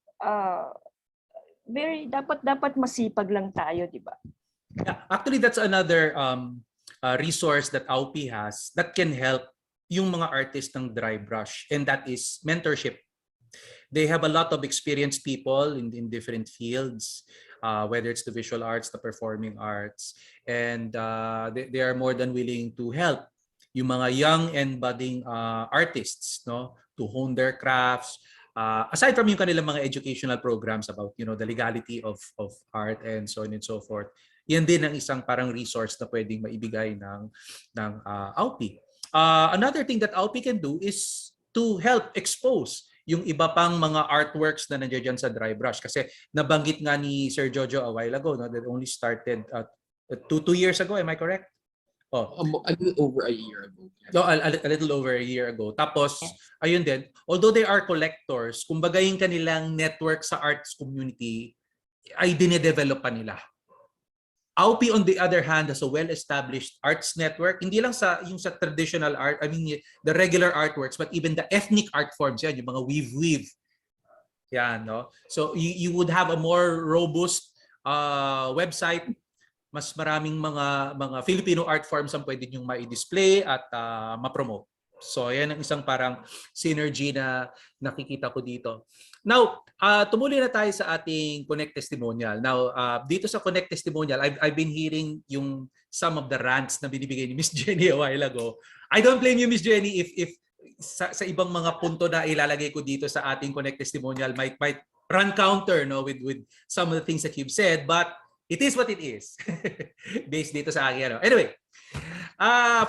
very, dapat masipag lang tayo, di ba? Yeah, actually, that's another resource that AWPI has that can help yung mga artists ng drybrush, and that is mentorship. They have a lot of experienced people in different fields, whether it's the visual arts, the performing arts, and they are more than willing to help yung mga young and budding artists, no, to hone their crafts. Aside from yung kanilang mga educational programs about, the legality of art and so on and so forth, yan din ang isang parang resource na pwedeng maibigay ng AWPI. Another thing that AWPI can do is to help expose yung iba pang mga artworks na nandiyan sa drybrush. Kasi nabanggit nga ni Sir Jojo a while ago, no, that only started 2 years ago, am I correct? A little over a year ago. No, a little over a year ago. Tapos, ayun din, although they are collectors, kumbaga yung kanilang network sa arts community ay dinedevelop pa nila. AWPI, on the other hand, has a well-established arts network. Hindi lang sa traditional art, I mean, the regular artworks, but even the ethnic art forms, yan, yung mga weave. Yan, no? So, you would have a more robust website. Mas maraming mga Filipino art forms ang pwede niyong ma-display at ma-promote. So, yan ang isang parang synergy na nakikita ko dito. Now, tumuloy na tayo sa ating Konek testimonial. Now, dito sa Konek testimonial, I've been hearing some of the rants na binibigay ni Miss Jenny a while ago. I don't blame you, Miss Jenny, if sa ibang mga punto na ilalagay ko dito sa ating Konek testimonial might run counter, no, with some of the things that you've said. But It is what it is. Based dito sa akin. Ano. Anyway,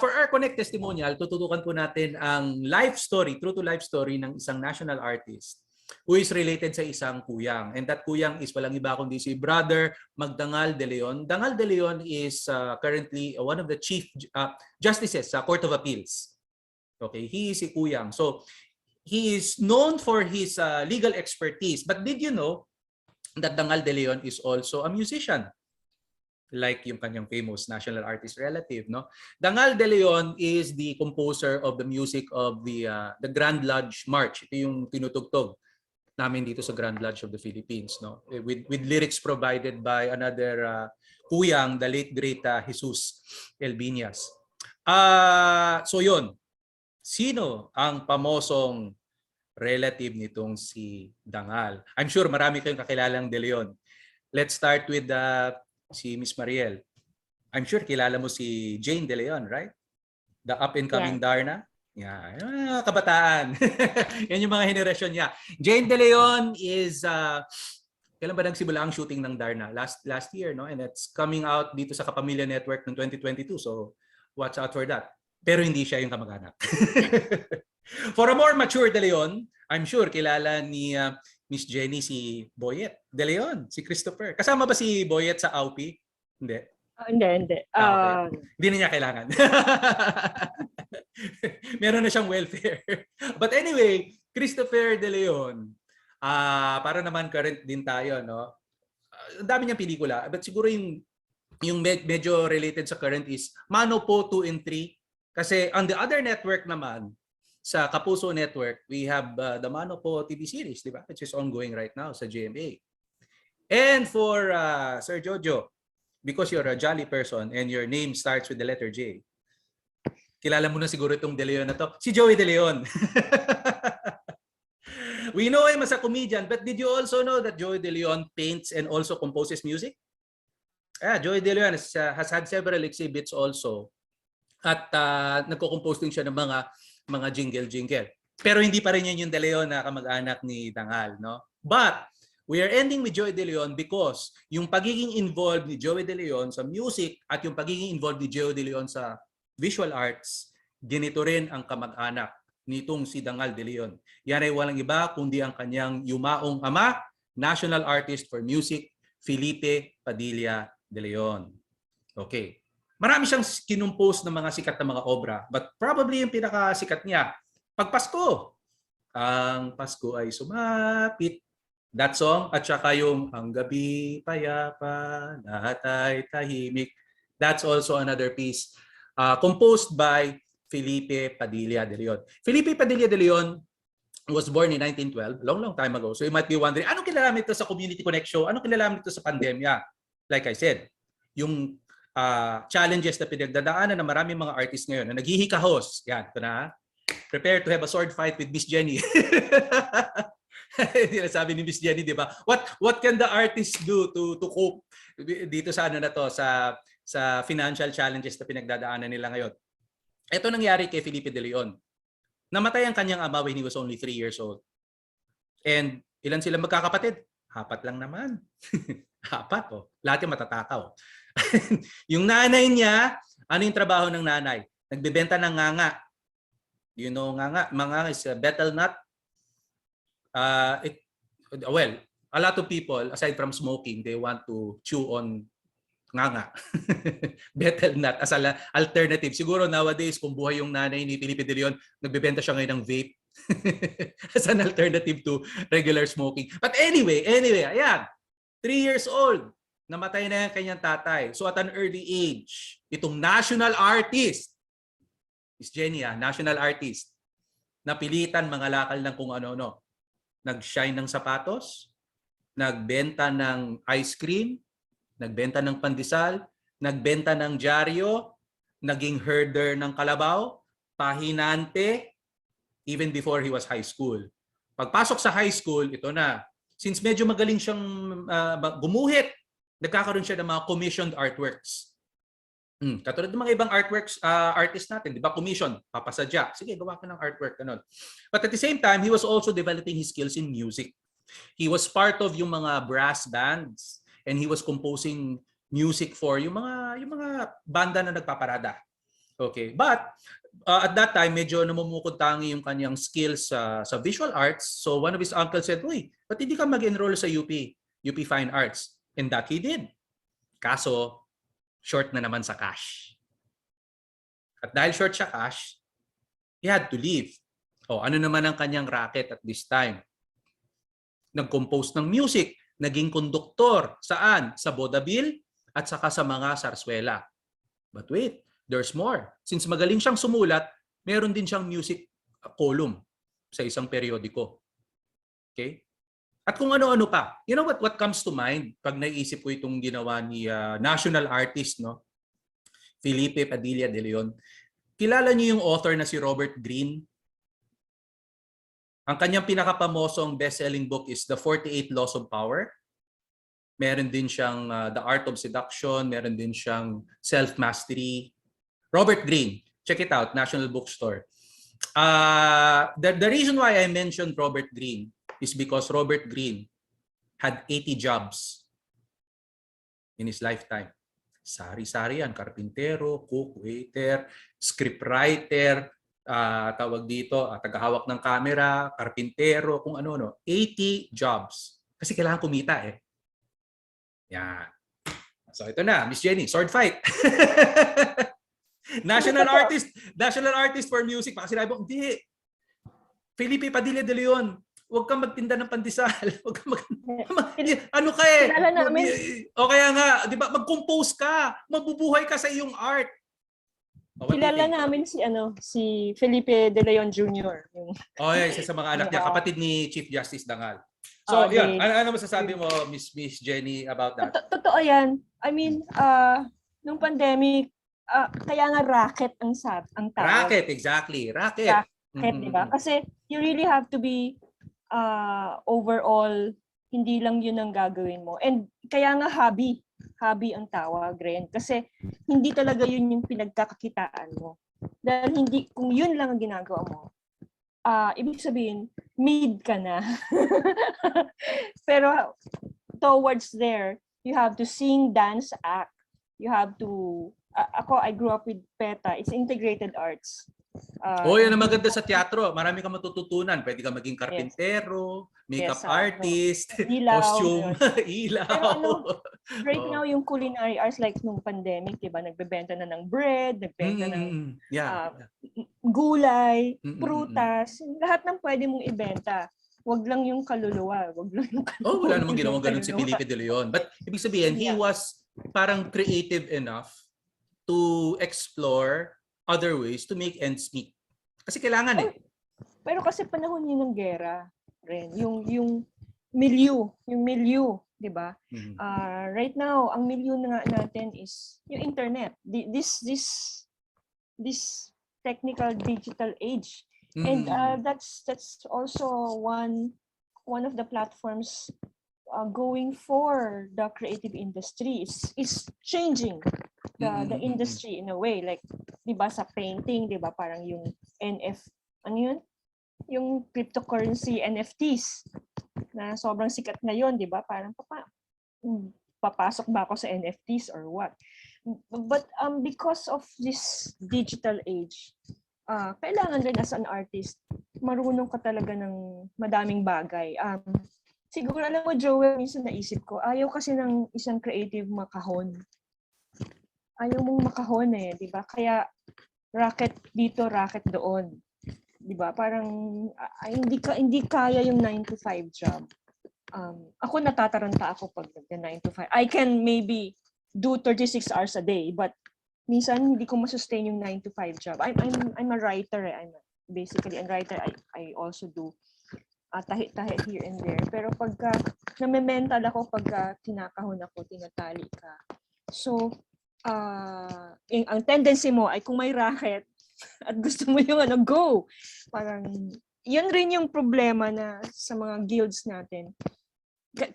for our Konek testimonial, tututukan po natin ang life story, true to life story ng isang national artist who is related sa isang kuyang. And that kuyang is walang iba kundi si Brother Magdangal de Leon. Dangal de Leon is currently one of the chief justices sa Court of Appeals. Okay, he is si kuyang. So, he is known for his legal expertise. But did you know that Dangal de Leon is also a musician? Like yung kanyang famous national artist relative, no? Dangal de Leon is the composer of the music of the Grand Lodge March. Ito yung tinutugtog namin dito sa Grand Lodge of the Philippines, no? With lyrics provided by another kuyang, the late great Jesus Elbinias. So yun. Sino ang pamosong relative nitong si Dangal? I'm sure marami kayong kakilalang De Leon. Let's start with si Miss Mariel. I'm sure kilala mo si Jane De Leon, right? The up-and-coming Darna. Yeah, kabataan. Yan yung mga henerasyon niya. Jane De Leon is kailan ba nagsimula ang shooting ng Darna? Last year, no? And it's coming out dito sa Kapamilya Network ng 2022. So watch out for that. Pero hindi siya yung kamag-anak. For a more mature De Leon, I'm sure kilala ni Miss Jenny si Boyet De Leon, si Christopher. Kasama ba si Boyet sa AWPI? Hindi. Hindi. Okay. Hindi na niya kailangan. Meron na siyang welfare. But anyway, Christopher De Leon, para naman current din tayo, no? Ang dami niyang pelikula. But siguro yung medyo related sa current is Mano Po 2 and 3. Kasi on the other network naman, sa Kapuso Network, we have the Mano Po TV series, di ba? Which is ongoing right now sa GMA. And for Sir Jojo, because you're a jolly person and your name starts with the letter J, kilala mo na siguro itong De Leon na to. Si Joey De Leon. We know him as a comedian, but did you also know that Joey De Leon paints and also composes music? Joey De Leon has had several exhibits also. At nagko-compose din siya ng mga jingle. Pero hindi pa rin yan yung De Leon na kamag-anak ni Dangal, no? But we are ending with Joey De Leon because yung pagiging involved ni Joey De Leon sa music at yung pagiging involved ni Joey De Leon sa visual arts, ganito rin ang kamag-anak nitong si Dangal De Leon. Yan ay walang iba kundi ang kanyang yumaong ama, national artist for music, Felipe Padilla De Leon. Okay. Marami siyang kinumpose ng mga sikat na mga obra, but probably yung pinakasikat niya, pag Pasko. Ang Pasko ay sumapit. That song, at saka yung Ang Gabi Payapa, Lahat ay Tahimik. That's also another piece composed by Felipe Padilla De Leon. Felipe Padilla De Leon was born in 1912, long time ago. So you might be wondering, anong kinalaman ito sa Community Connect Show? Anong kinalaman ito sa pandemya? Like I said, yung challenges na pinagdadaanan ng maraming mga artists ngayon na naghihikahos. Yan, ito na. Prepare to have a sword fight with Miss Jenny. Sabi ni Miss Jenny, di ba? What can the artist do to cope dito sa ano na to, sa financial challenges na pinagdadaanan nila ngayon? Ito nangyari kay Felipe De Leon. Namatay ang kanyang ama when he was only 3 years old. And ilan sila magkakapatid? 4 lang naman. 4, oh. Lahat yung matatakaw. Yung nanay niya, ano yung trabaho ng nanay? Nagbebenta ng nganga. You know nganga? Nganga is a betel nut. Well, a lot of people, aside from smoking, they want to chew on nganga. Betel nut as an alternative. Siguro nowadays, kung buhay yung nanay ni Felipe De Leon, nagbebenta siya ngayon ng vape as an alternative to regular smoking. But anyway, ayan. 3 years old. Namatay na yung kanyang tatay. So at an early age, itong national artist, Miss Jenny, national artist, napilitan mga lakal ng kung ano-ano. Nag-shine ng sapatos, nagbenta ng ice cream, nagbenta ng pandesal, nagbenta ng dyaryo, naging herder ng kalabaw, pahinante, even before he was high school. Pagpasok sa high school, ito na. Since medyo magaling siyang gumuhit, nagkakaroon siya ng mga commissioned artworks. Katulad ng mga ibang artworks, artist natin, di ba? Commission, papasadya. Sige, gawa ka ng artwork. Ganun. But at the same time, he was also developing his skills in music. He was part of yung mga brass bands and he was composing music for yung mga banda na nagpaparada. Okay. But at that time, medyo namumukod tangi yung kanyang skills sa visual arts. So one of his uncles said, "Uy, ba't hindi ka mag-enroll sa UP Fine Arts?" And that he did. Kaso, short na naman sa cash. At dahil short siya cash, he had to leave. Ano naman ang kanyang racket at this time? Nag-compose ng music, naging konduktor. Saan? Sa vaudeville at saka sa mga sarswela. But wait, there's more. Since magaling siyang sumulat, meron din siyang music column sa isang periodiko. Okay? At kung ano-ano pa. You know what comes to mind pag naisip ko itong ginawa ni national artist, no? Felipe Padilla de Leon. Kilala niyo yung author na si Robert Greene? Ang kanyang pinakapamosong best-selling book is The 48 Laws of Power. Meron din siyang The Art of Seduction, meron din siyang Self-Mastery. Robert Greene, check it out, National Bookstore. The reason why I mentioned Robert Greene is because Robert Greene had 80 jobs in his lifetime. Sari-sari yan, karpintero, cook, waiter, scriptwriter, tawag dito, tagahawak ng camera, karpintero, kung ano-ano. 80 jobs. Kasi kailangan kumita eh. Yan. So ito na, Miss Jenny, sword fight. National artist for music. Baka sinabi mo, hindi. Felipe Padilla de Leon, huwag kang magtinda ng pandesal. Huwag kang ano ka eh? O kaya nga, di ba, mag-compose ka. Mabubuhay ka sa iyong art. Kilala namin si Felipe de Leon Jr. Isa sa mga anak niya, kapatid ni Chief Justice Dangal. So, yan. Ano masasabi mo, Miss Jenny, about that? Totoo yan. I mean, nung pandemic, kaya nga racket ang tawag. Racket, exactly. Racket, di ba? Kasi you really have to be overall, hindi lang yun ang gagawin mo. And kaya nga hobby ang tawag rin. Kasi hindi talaga yun yung pinagkakakitaan mo. Dahil kung yun lang ang ginagawa mo, ibig sabihin, mid ka na. Pero towards there, you have to sing, dance, act. You have to, I grew up with PETA. It's integrated arts. Yan ang maganda sa teatro. Marami kang matututunan. Pwede ka maging karpintero, makeup artist, costume, ilaw. Right now, yung culinary arts like nung pandemic, diba, nagbebenta na ng bread, nagbebenta ng gulay, prutas, lahat ng pwede mong ibenta. Wag lang yung kaluluwa. Wala namang ginawang ganun si Felipe de Leon. But ibig sabihin, he was parang creative enough to explore other ways to make ends meet. Kasi kailangan eh. Pero kasi panahon yun ng gera rin. Yung milieu, 'di ba? Right now, ang milieu na natin is yung internet. This technical digital age. And that's also one of the platforms going for the creative industry. It's changing the industry in a way, like 'di ba sa painting, 'di ba parang yung ano yun? Yung cryptocurrency NFTs na sobrang sikat ngayon, 'di ba? Parang papasok ba ako sa NFTs or what? But because of this digital age, kailangan rin as an artist marunong ka talaga ng madaming bagay. Siguro alam mo, Joel, minsan naisip ko, ayaw kasi ng isang creative makahon. Ayaw mong makahon eh, di ba? Kaya racket dito, racket doon. Di ba? Parang hindi kaya yung 9 to 5 job. Ako natataranta ako pag 9 to 5. I can maybe do 36 hours a day, but minsan hindi ko masustain yung 9 to 5 job. I'm a writer. I'm basically a writer. I also do tahi-tahi here and there. Pero pagka name-mental ako, pagka kinakahon ako, tinatali ka. So, ang tendency mo ay kung may racket at gusto mo yung go. Parang, yun rin yung problema na sa mga guilds natin.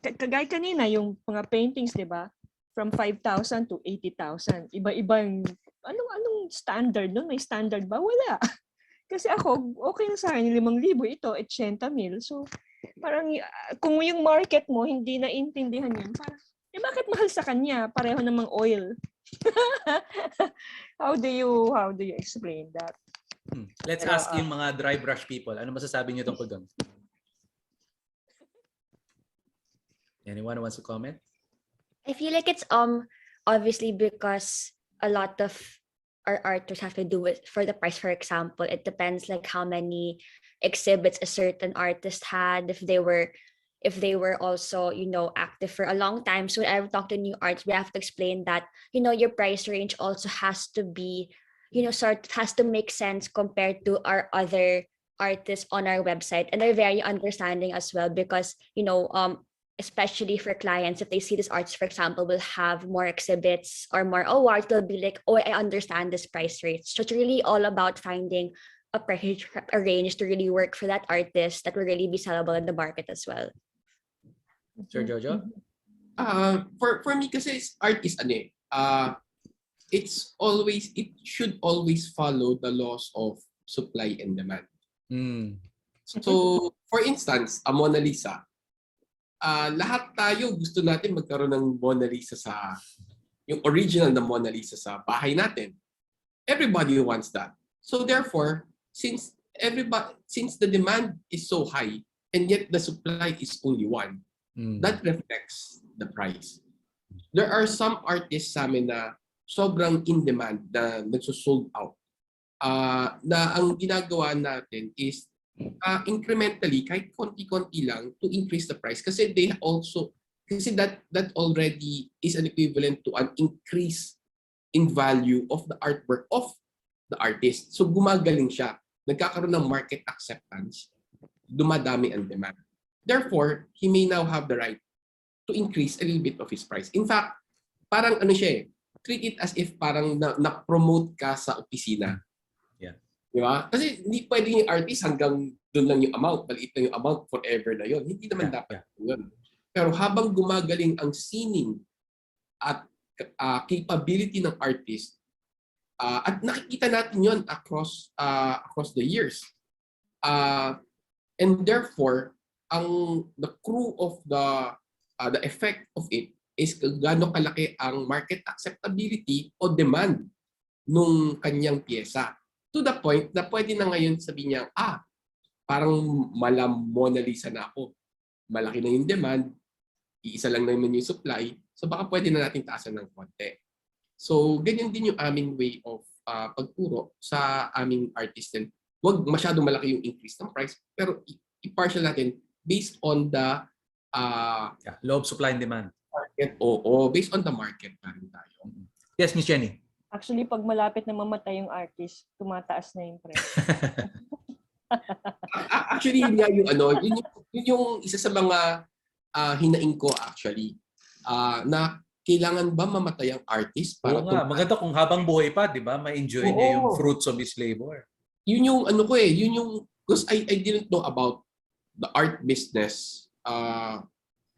Kagaya kanina, yung mga paintings, di ba? From 5,000 to 80,000. Iba-ibang, anong standard nun? May standard ba? Wala. Kasi ako, okay na sa akin, 5,000, ito, 80,000. So, parang, kung yung market mo, hindi naintindihan yan, parang, bakit mahal sa kanya? Pareho namang oil. How do you explain that? Let's Pero, ask yung mga dry brush people. Ano masasabi niyo tungkol doon? Anyone wants to comment? I feel like it's obviously because a lot of our artists have to do with for the price. For example, it depends like how many exhibits a certain artist had, if they were also, active for a long time. So whenever we talk to new artists, we have to explain that, your price range also has to be, has to make sense compared to our other artists on our website. And they're very understanding as well because, especially for clients, if they see this artist, for example, will have more exhibits or more awards, they'll be like, oh, I understand this price range. So it's really all about finding a price range to really work for that artist that will really be sellable in the market as well. Sir Jojo? For me kasi art is it should always follow the laws of supply and demand. So, for instance, a Mona Lisa, lahat tayo gusto natin magkaroon ng Mona Lisa yung original na Mona Lisa sa bahay natin. Everybody wants that. So therefore, since the demand is so high and yet the supply is only one, that reflects the price. There are some artists sa amin na sobrang in demand na nagsosold out. Na ang ginagawa natin is incrementally, kahit konti-konti lang, to increase the price kasi that already is an equivalent to an increase in value of the artwork of the artist. So gumagaling siya, nagkakaroon ng market acceptance, dumadami ang demand. Therefore, he may now have the right to increase a little bit of his price. In fact, parang treat it as if parang na-promote ka sa opisina. Di ba? Kasi hindi pwedeng yung artist hanggang doon lang yung amount, maliit lang yung amount forever na yun. Hindi naman dapat yun. Pero habang gumagaling ang sining at capability ng artist, at nakikita natin yun across the years. And therefore, the crew of the effect of it is gaano kalaki ang market acceptability o demand nung kanyang pyesa. To the point na pwede na ngayon sabihin niya, parang Mona Lisa na ako. Malaki na yung demand, iisa lang naman yung supply, so baka pwede na natin taasan ng konti. So, ganyan din yung aming way of pagturo sa aming artist. Huwag masyadong malaki yung increase ng price, pero i-partial natin based on the law of supply and demand. Market. Based on the market na rin tayo. Yes, Miss Jenny. Actually, pag malapit na mamatay yung artist, tumataas na yung price. Actually, yun nga yun yung isa sa mga hinaing ko actually. Na kailangan ba mamatay ang artist para maganda kung habang buhay pa, di ba? Ma-enjoy niya yung fruits of his labor. Yun yung because I didn't know about the art business 2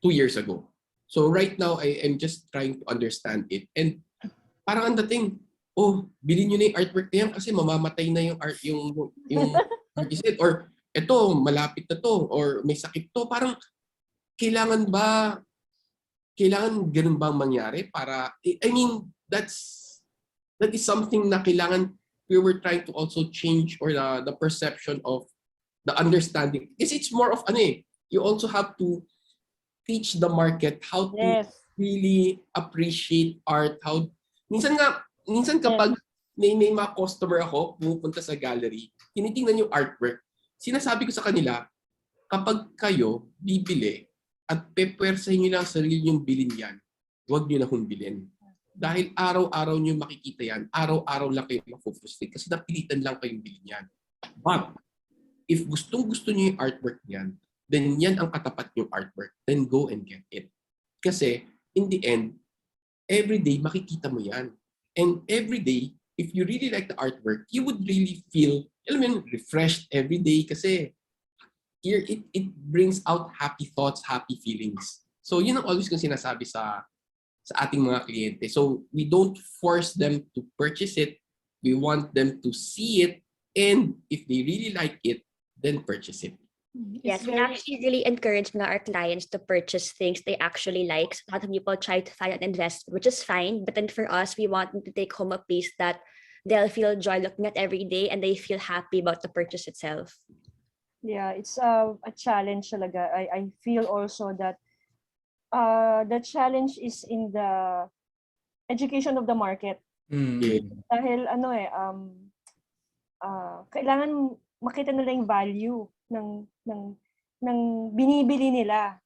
years ago. So right now I am just trying to understand it, and parang ang dating, bilhin nyo na yung artwork na yan kasi mamamatay na yung artist, or eto malapit na to, or may sakit to. Parang kailangan ganun bang mangyari para, I mean, that is something na kailangan we were trying to also change, or the perception of the understanding. Kasi it's more of you also have to teach the market how to really appreciate art. Minsan kapag may mga customer ako pumupunta sa gallery, tinitingnan yung artwork, sinasabi ko sa kanila, kapag kayo bibili at pepersahin nyo lang sarili yung bilhin yan, huwag nyo na kong bilhin. Dahil araw-araw nyo makikita yan, araw-araw lang kayo mafufrustrate kasi napilitan lang kayong bilhin yan. But, if gustong-gusto nyo yung artwork niyan, then yan ang katapat yung artwork. Then go and get it. Kasi, in the end, every day makikita mo yan. And every day, if you really like the artwork, you would really feel, refreshed every day kasi it brings out happy thoughts, happy feelings. So, yun ang always kong sinasabi sa ating mga kliyente. So, we don't force them to purchase it. We want them to see it, and if they really like it, then purchase it. It's Yes, we very actually really encourage our clients to purchase things they actually like. So a lot of people try to find an investment, which is fine. But then for us, we want them to take home a piece that they'll feel joy looking at every day and they feel happy about the purchase itself. yeah, it's a challenge talaga. I feel also that the challenge is in the education of the market. Yeah. Dahil kailangan makita nila yung value ng binibili nila.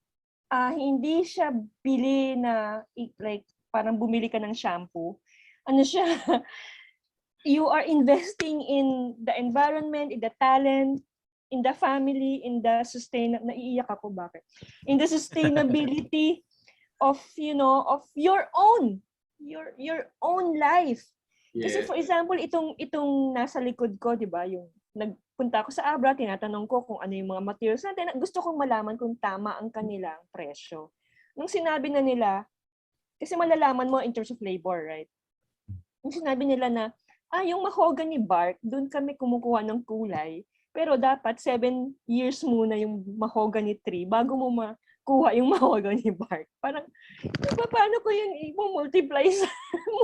Hindi siya bili na like parang bumili ka ng shampoo. Ano siya? You are investing in the environment, in the talent, in the family, in the naiiyak ako, bakit? In the sustainability of of your own life. Kasi Yeah. for example, itong nasa likod ko, 'di ba, yung nagpunta ako sa Abra, tinatanong ko kung ano yung mga materials natin. Gusto kong malaman kung tama ang kanilang presyo. Nung sinabi na nila, kasi malalaman mo in terms of labor, right? Nung sinabi nila na, yung mahogany bark, doon kami kumukuha ng kulay. Pero dapat 7 years muna yung mahogany tree bago mo makuha yung mahogany bark. Parang, paano ko yun i-multiply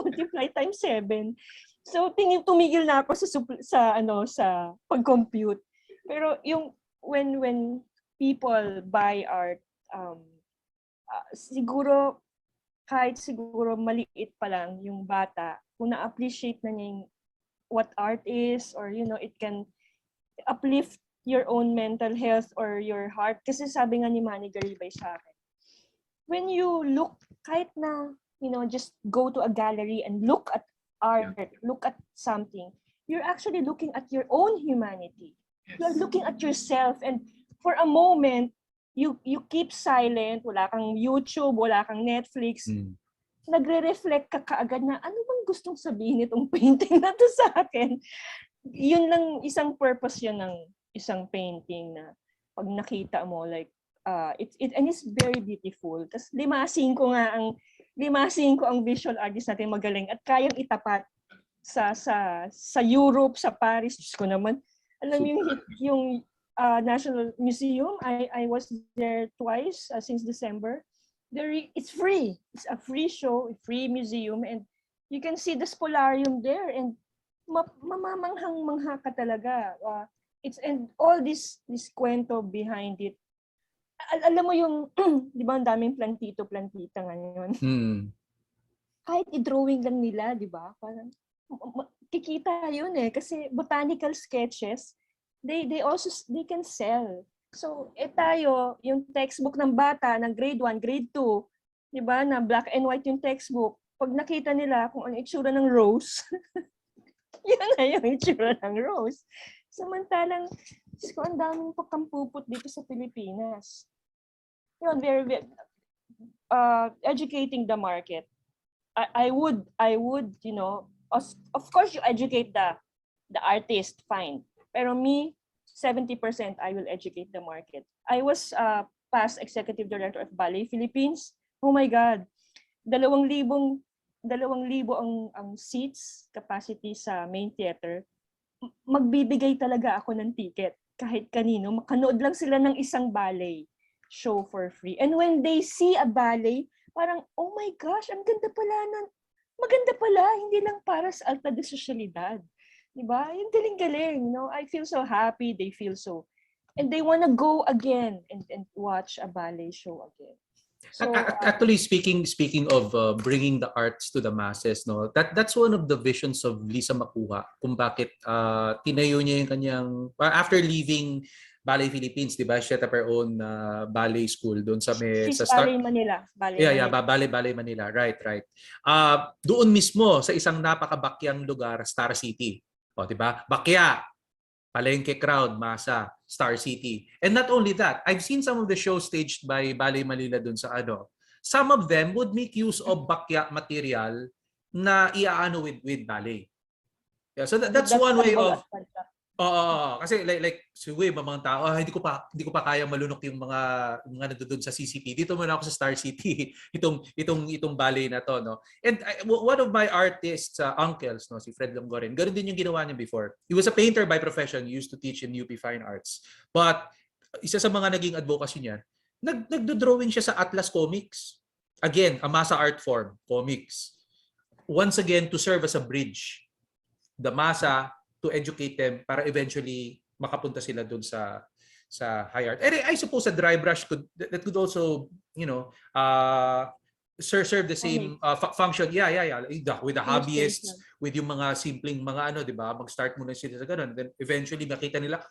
multiply times 7? So tumigil na ako sa pag-compute. Pero yung when people buy art, siguro kahit siguro maliit pa lang yung bata, kung na-appreciate na niya yung what art is, or it can uplift your own mental health or your heart. Kasi sabi nga ni Manny Garibay sa akin, when you look, kahit na just go to a gallery and look at art, look at something, you're actually looking at your own humanity. You're looking at yourself, and for a moment, you keep silent, wala kang YouTube, wala kang Netflix, nagre-reflect ka kaagad na ano bang gustong sabihin nitong painting na to sa akin. Yun lang, isang purpose yun ng isang painting, na pag nakita mo, like, and it's very beautiful. Tapos limasin ko ang visual artist natin magaling at kayang itapat sa Europe, sa Paris. Diyos ko naman. Alam yung National Museum, I was there twice since December. It's free. It's a free show, a free museum, and you can see the spolarium there, and mamamanghang-mangha ka talaga. And all this kwento behind it. Alam mo yung, di ba, ang daming plantita ngayon. Kahit i-drawing lang nila, di ba? Parang, kikita yun kasi botanical sketches, they can sell. So, tayo, yung textbook ng bata, ng grade 1, grade 2, di ba, na black and white yung textbook, pag nakita nila kung ano itsura ng rose, yun na yung itsura ng rose. Samantalang, ang daming pagkampupot dito sa Pilipinas. Yun, very, educating the market. I would, of course, you educate the artist, fine. Pero me, 70% I will educate the market. I was past executive director of Ballet Philippines. Oh my God. 2,000 ang seats capacity sa main theater. Magbibigay talaga ako ng ticket kahit kanino. Makanood lang sila ng isang ballet show for free. And when they see a ballet, parang, oh my gosh, ang ganda pala maganda pala, hindi lang para sa alta de sosyalidad. Diba? Yung galing-galing, I feel so happy, they feel so, and they wanna go again and watch a ballet show again. So, actually, speaking of bringing the arts to the masses, that's one of the visions of Lisa Makuha, kung bakit tinayo niya yung kanyang, after leaving Ballet Philippines, di ba? She set up her own ballet school doon sa Ballet Manila. Ballet Manila. Right. Doon mismo sa isang napakabakyang lugar, Star City. O, di ba? Bakya, palengke crowd, masa, Star City. And not only that, I've seen some of the shows staged by Ballet Manila dun sa Some of them would make use of bakya material na iaano with ballet. Yeah, so that's one way of kasi like siguro mga tao, hindi ko pa kaya malunok yung mga nandoon sa CCP. Dito muna ako sa Star City itong ballet na to, no. And one of my artists uncles, si Fred Longoren, ganoon din yung ginawa niya before. He was a painter by profession, he used to teach in UP Fine Arts. But isa sa mga naging advocacy niya, nagdo-drawing siya sa Atlas Comics. Again, a masa art form, comics. Once again, to serve as a bridge. The masa to educate them para eventually makapunta sila doon sa high art. And I suppose a dry brush that could also, serve the same function. Yeah. With the hobbyists, with yung mga simpleng mga ano, 'di ba? Mag-start muna sila sa ganun. Then eventually makita nila,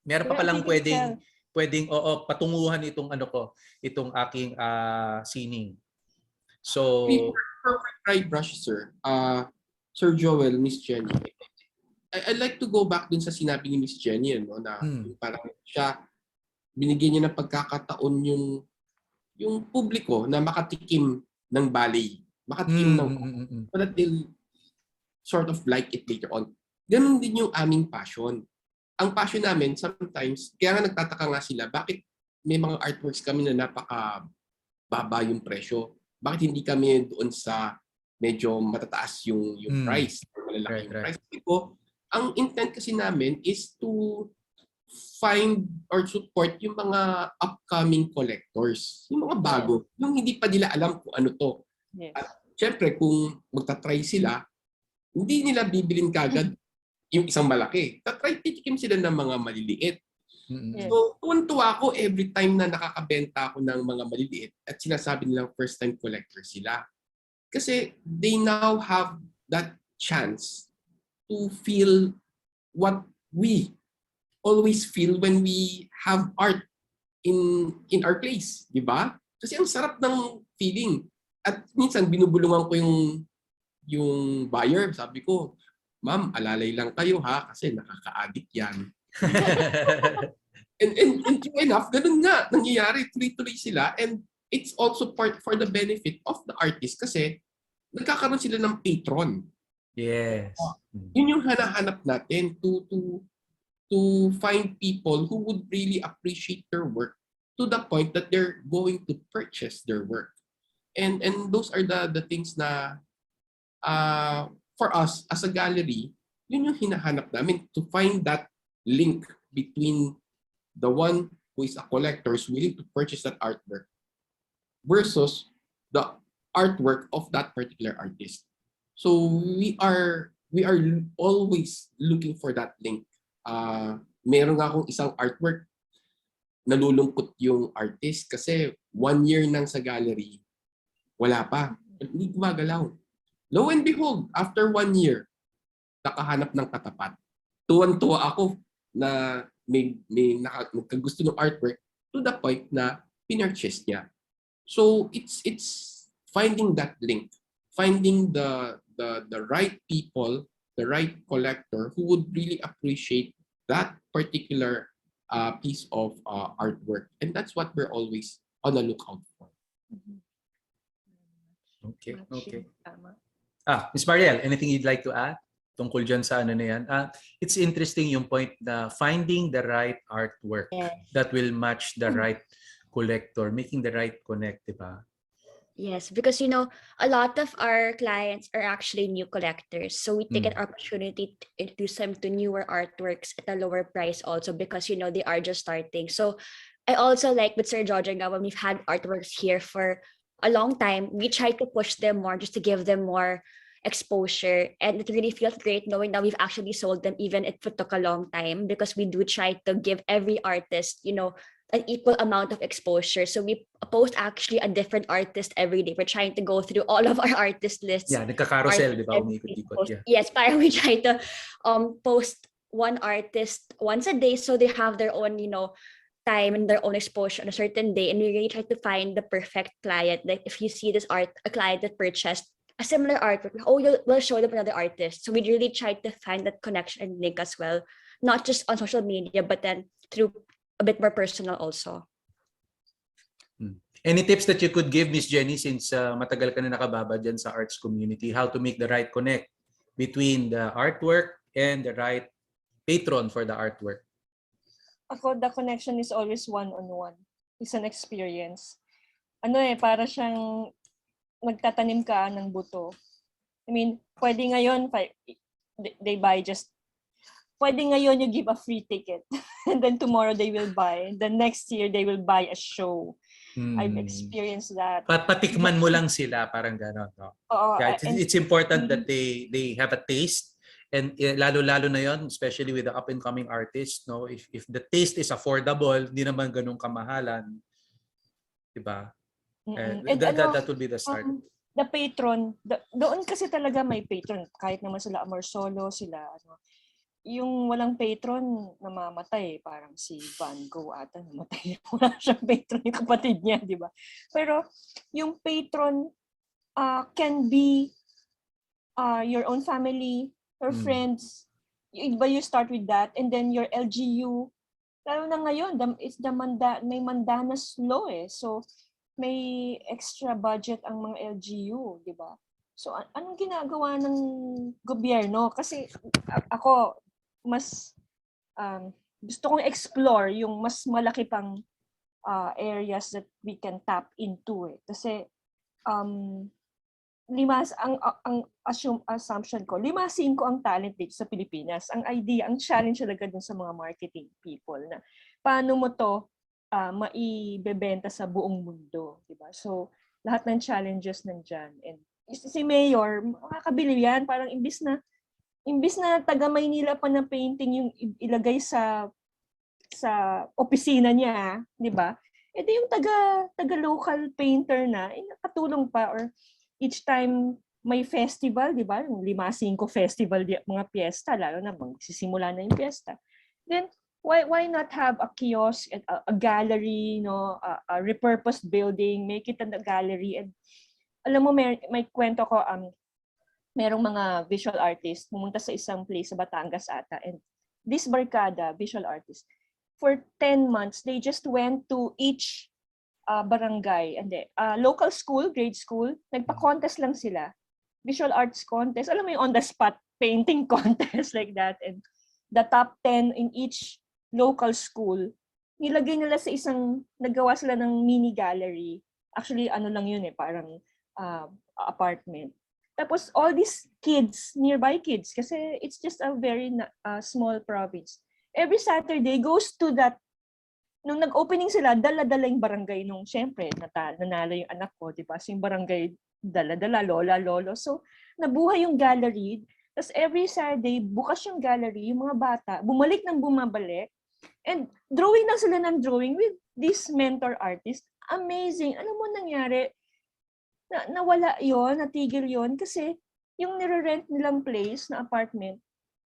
meron pa palang pwedeng patunguhan itong aking sining. So for drybrush, sir. Sir Joel, Miss Jenny. I'd like to go back dun sa sinabi ni Miss Jenny, no, na parang siya binigyan niya ng pagkakataon yung publiko na makatikim ng ballet, makatikim ng so that they'll sort of like it later on. Ganun din yung aming passion. Ang passion namin sometimes, kaya nga nagtataka nga sila, bakit may mga artworks kami na napaka-baba yung presyo? Bakit hindi kami doon sa medyo matataas yung price? Or malalaki yung price? Ito, ang intent kasi namin is to find or support yung mga upcoming collectors. Yung mga bago. Yung hindi pa nila alam kung ano to. Yes. At syempre, kung magta-try sila, hindi nila bibilin kagad yung isang malaki. Tatry titikim sila ng mga maliliit. Yes. So, tuwan-tuwa ako every time na nakakabenta ako ng mga maliliit at sinasabi nilang first-time collector sila. Kasi they now have that chance to feel what we always feel when we have art in our place, di ba? Kasi ang sarap ng feeling. At minsan binubulungan ko yung buyer, sabi ko, ma'am, alalay lang kayo ha kasi nakaka-addict yan. and true enough, ganun nga nangyayari, tuloy-tuloy sila, and it's also part for the benefit of the artist kasi nagkakaroon sila ng patron. Yes. Yun yung hanahanap natin to find people who would really appreciate their work to the point that they're going to purchase their work. And those are the things na for us as a gallery, yun yung hinahanap namin, to find that link between the one who is a collector is willing to purchase that artwork versus the artwork of that particular artist. So we are always looking for that link. Meron nga akong isang artwork, nalulungkot yung artist kasi 1 year nang sa gallery, wala pa, hindi gumagalaw. Lo and behold, after 1 year, nakahanap ng katapat. Tuwan-tuwa ako na may nagkagusto ng artwork to the point na pinurchase niya. So it's finding that link, finding the right people, the right collector who would really appreciate that particular piece of artwork, and that's what we're always on the lookout for. Okay. Ms. Mariel, anything you'd like to add tungkol dyan sa ano na yan? It's interesting yung point na finding the right artwork that will match the right collector, making the right connect, di ba? Yes, because a lot of our clients are actually new collectors. So we take an opportunity to introduce them to newer artworks at a lower price also because they are just starting. So I also like with Sir Jojo when we've had artworks here for a long time, we try to push them more just to give them more exposure, and it really feels great knowing that we've actually sold them even if it took a long time, because we do try to give every artist an equal amount of exposure. So we post actually a different artist every day. We're trying to go through all of our artist lists. Yeah, nagka-carousel, di ba? Umikot-ikot. Yeah. Yes, parang we try to post one artist once a day so they have their own, time and their own exposure on a certain day. And we really try to find the perfect client. Like if you see this a client that purchased a similar artwork, we'll show them another artist. So we really try to find that connection and link as well, not just on social media, but then through a bit more personal also. Any tips that you could give, Miss Jenny, since matagal ka na nakababa dyan sa arts community, how to make the right connect between the artwork and the right patron for the artwork? Ako, the connection is always one-on-one. It's an experience. Para siyang nagtatanim ka ng buto. I mean, pwede ngayon, they buy just, pwede ngayon you give a free ticket. and then tomorrow they will buy. And the next year they will buy a show. I've experienced that. Patikman mo lang sila, parang gano'n. No? Yeah, it's important that they have a taste. And lalo-lalo na yon, especially with the up-and-coming artists, no? If the taste is affordable, hindi naman ganun kamahalan. Diba? That will be the start. The patron, doon kasi talaga may patron. Kahit naman sila Amor Solo, sila yung walang patron namamatay, parang si Van Gogh ata namatay. Wala siyang patron yung kapatid niya, di ba? Pero yung patron can be your own family, your friends. Iba you start with that, and then your LGU. Lalo na ngayon, may mandanas law eh. So may extra budget ang mga LGU, di ba? So anong ginagawa ng gobyerno? Kasi ako mas gusto kong explore yung mas malaki pang areas that we can tap into eh. Kasi assumption ko, 5-5 ang talent dito sa Pilipinas. Ang idea, ang challenge talaga dun sa mga marketing people na paano mo to maibebenta sa buong mundo, diba? So, lahat ng challenges nandyan. And si Mayor, makakabili yan. Parang imbis na taga Maynila pa na painting yung ilagay sa opisina niya, diba? Ito yung taga local painter na, nakatulong pa, or each time may festival, di ba? Yung 5-5 festival, mga piyesta, lalo na magsisimula na yung piyesta. Then, why not have a kiosk, a gallery, no, a repurposed building, make it a gallery. And alam mo, may kwento ko, merong mga visual artists pumunta sa isang place sa Batangas ata. And this barkada, visual artist, for 10 months, they just went to each barangay, and local school, grade school, nagpa-contest lang sila. Visual arts contest, alam mo yung on-the-spot painting contest like that. And the top 10 in each local school, nilagay nila sa nagawa sila ng mini gallery. Actually, ano lang yun eh, parang apartment. Tapos all these kids, nearby kids, kasi it's just a very small province. Every Saturday goes to that. Nung nag-opening sila, dala-dala yung barangay nung, syempre, nanalo yung anak ko, di ba? So yung barangay, dala-dala, lola, lolo. So, nabuhay yung gallery. Tapos every Saturday, bukas yung gallery, yung mga bata, bumalik ng bumabalik. And drawing na sila ng drawing with this mentor artist. Amazing. Alam mo nangyari? Nawala yon, natigil yon kasi yung nire-rent nilang place na apartment,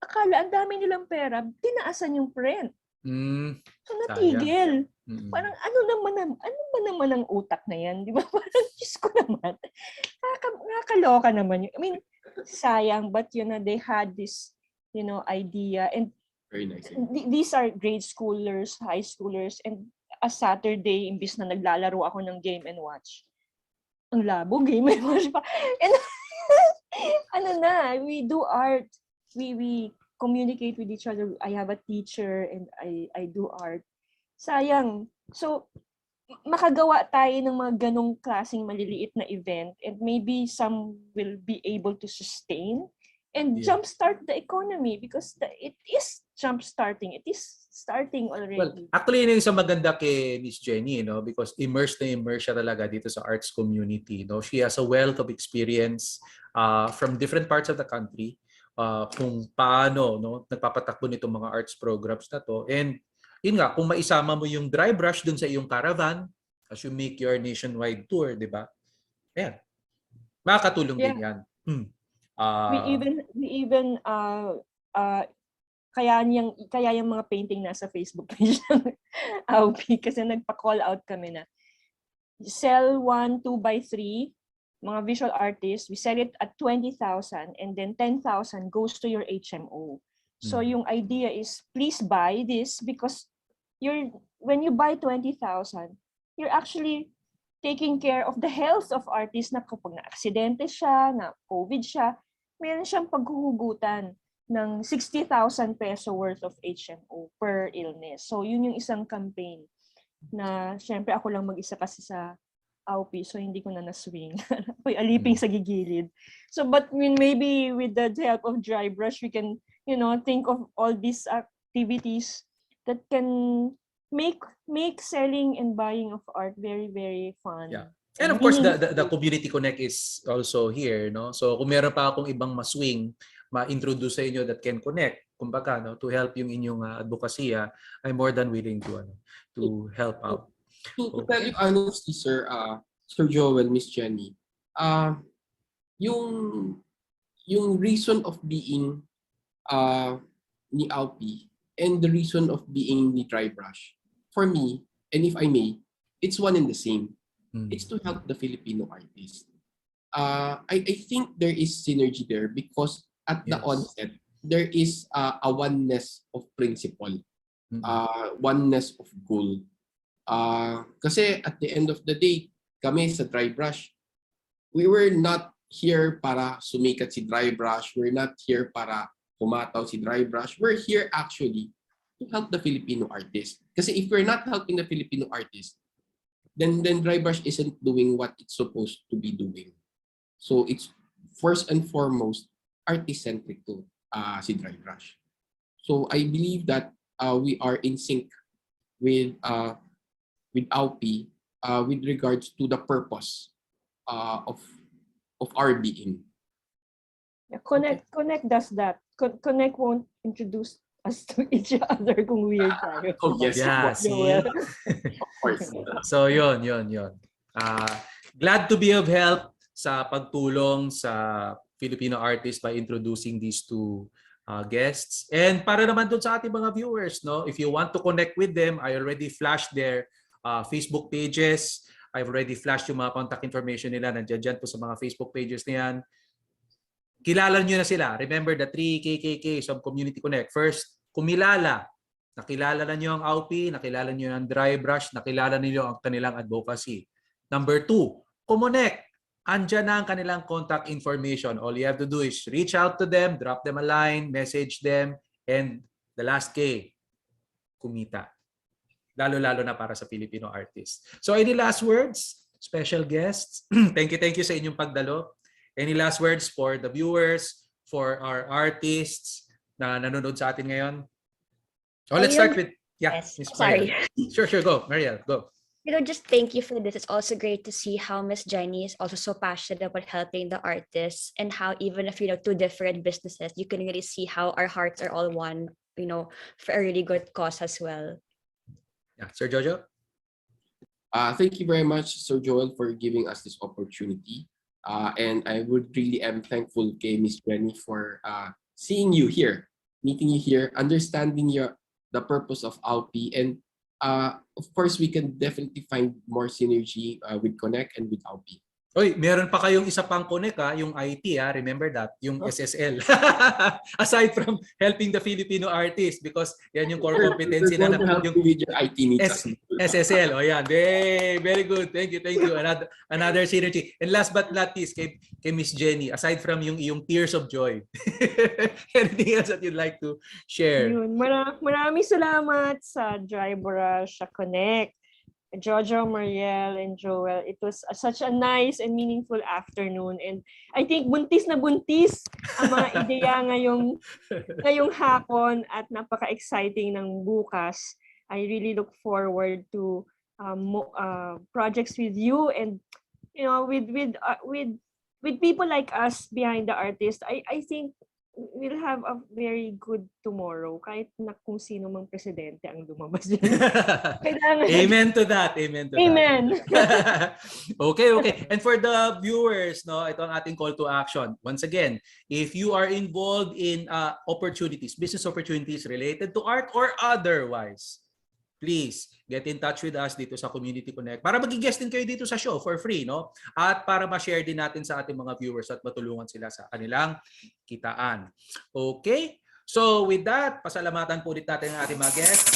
akala ang dami nilang pera, tinaasan yung rent. So natigil. Parang ano ba naman ang utak na yan? Di ba? Parang Diyos ko naman. Nakakaloka naman yun. I mean, sayang, but they had this, idea. And very nice. These are grade schoolers, high schoolers, and a Saturday, imbis na naglalaro ako ng Game and Watch. Ang labo, Game and Watch pa. And we do art. We communicate with each other. I have a teacher and I do art. Sayang. So, makagawa tayo ng mga ganong klaseng maliliit na event, and maybe some will be able to sustain and jumpstart the economy, because it is jumpstarting. It is starting already. Well, actually, yun yung sa maganda kay Miss Jenny, because immersed siya talaga dito sa arts community. She has a wealth of experience from different parts of the country. Kung paano nagpapatakbo nitong mga arts programs na to. And yun nga, kung maisama mo yung drybrush dun sa iyong caravan as you make your nationwide tour, di ba? Ayan. Makakatulong din yan. We even kaya yung mga painting nasa Facebook page ng AWPI, kasi nagpa-call out kami na sell 1 2x3 mga visual artists, we sell it at 20,000, and then 10,000 goes to your HMO. So yung idea is, please buy this, because when you buy 20,000, you're actually taking care of the health of artists na kapag na-aksidente siya, na COVID siya, meron siyang paghuhugutan ng 60,000 peso worth of HMO per illness. So yun yung isang campaign na syempre ako lang mag-isa kasi sa AWPI, so hindi ko na na-swing. Ako'y aliping sa gigilid. So, but maybe with the help of drybrush, we can, think of all these activities that can make selling and buying of art very, very fun. Yeah. And of course, the meaningful. Community Connect is also here, no? So kung meron pa akong ibang maswing, ma-introduce sa inyo that can connect, kumbaga, no, to help yung inyong advokasya, I'm more than willing to help out. To tell you honestly, sir, Sir Joel, Miss Jenny, yung reason of being ni AWPI and the reason of being ni drybrush, for me, and if I may, it's one and the same. It's to help the Filipino artist. I think there is synergy there because at the onset, there is a oneness of principle, oneness of goal. Kasi at the end of the day, kami sa drybrush, we were not here para sumikat si drybrush. We're not here para humataw si drybrush. We're here actually to help the Filipino artist. Kasi if we're not helping the Filipino artist, then drybrush isn't doing what it's supposed to be doing. So it's first and foremost artist-centric to si drybrush. So I believe that we are in sync with AWPI with regards to the purpose of our being. Yeah, Konek does that. Konek won't introduce us to each other kung weird tayo. Oh yes, Yeah, of see? course. So yun. Glad to be of help sa pagtulong sa Filipino artists by introducing these two guests. And para naman dun sa ating mga viewers, no, if you want to connect with them, I already flashed their Facebook pages. I've already flashed yung mga contact information nila. Nandiyan dyan po sa mga Facebook pages na yan. Kilala nyo na sila. Remember the 3 KKK of Community Connect. First, kumilala. Nakilala na nyo ang AWPI, nakilala nyo ang drybrush, nakilala niyo ang kanilang advocacy. Number 2, kumonek. Andyan na ang kanilang contact information. All you have to do is reach out to them, drop them a line, message them, and the last K, kumita. Lalo-lalo na para sa Filipino artists. So any last words? Special guests? Thank you sa inyong pagdalo. Any last words for the viewers, for our artists na nanonood sa atin ngayon? Oh, let's start with Yes. Miss Sorry. Mariel. Sure, go. Mariel, go. Just thank you for this. It's also great to see how Miss Jenny is also so passionate about helping the artists, and how even if two different businesses, you can really see how our hearts are all one, for a really good cause as well. Yeah, Sir Jojo? Thank you very much, Sir Joel, for giving us this opportunity. And I would really am thankful kay Miss Jenny for seeing you here, meeting you here, understanding the purpose of AWPI, and of course we can definitely find more synergy with Konek and with AWPI. Oy, meron pa kayong isa pang Konek yung IT remember that, yung SSL. Aside from helping the Filipino artists, because yan yung core competency na yung IT needs. SSL. Oh yan, very good. Thank you. Another synergy. And last but not least, kay Miss Jenny, aside from yung iyong tears of joy, anything else that you'd like to share? Yun. Maraming salamat sa drybrush, sa Konek, Jojo, Mariel, and Joel. It was such a nice and meaningful afternoon. And I think buntis na buntis ang mga ideya ngayong hapon, at napaka-exciting ng bukas. I really look forward to projects with you, and with people like us behind the artist. I think we'll have a very good tomorrow, kahit na kung sino mang presidente ang lumabas dyan. Amen to that. Amen. Okay. And for the viewers, no, ito ang ating call to action. Once again, if you are involved in business opportunities related to art or otherwise, please get in touch with us dito sa Community Connect para mag-guest din kayo dito sa show for free, no? At para ma-share din natin sa ating mga viewers at matulungan sila sa kanilang kitaan. Okay? So with that, pasalamatan po ulit natin ang ating mga guests.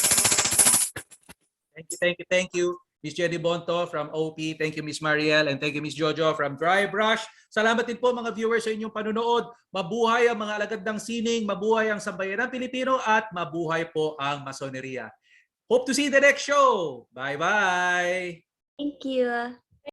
Thank you. Miss Jenny Bonto from AWPI. Thank you, Miss Mariel. And thank you, Miss Jojo from drybrush. Salamat din po mga viewers sa inyong panunood. Mabuhay ang mga alagad ng sining, mabuhay ang sambayanang Pilipino, at mabuhay po ang masoneria. Hope to see you in the next show. Bye-bye. Thank you.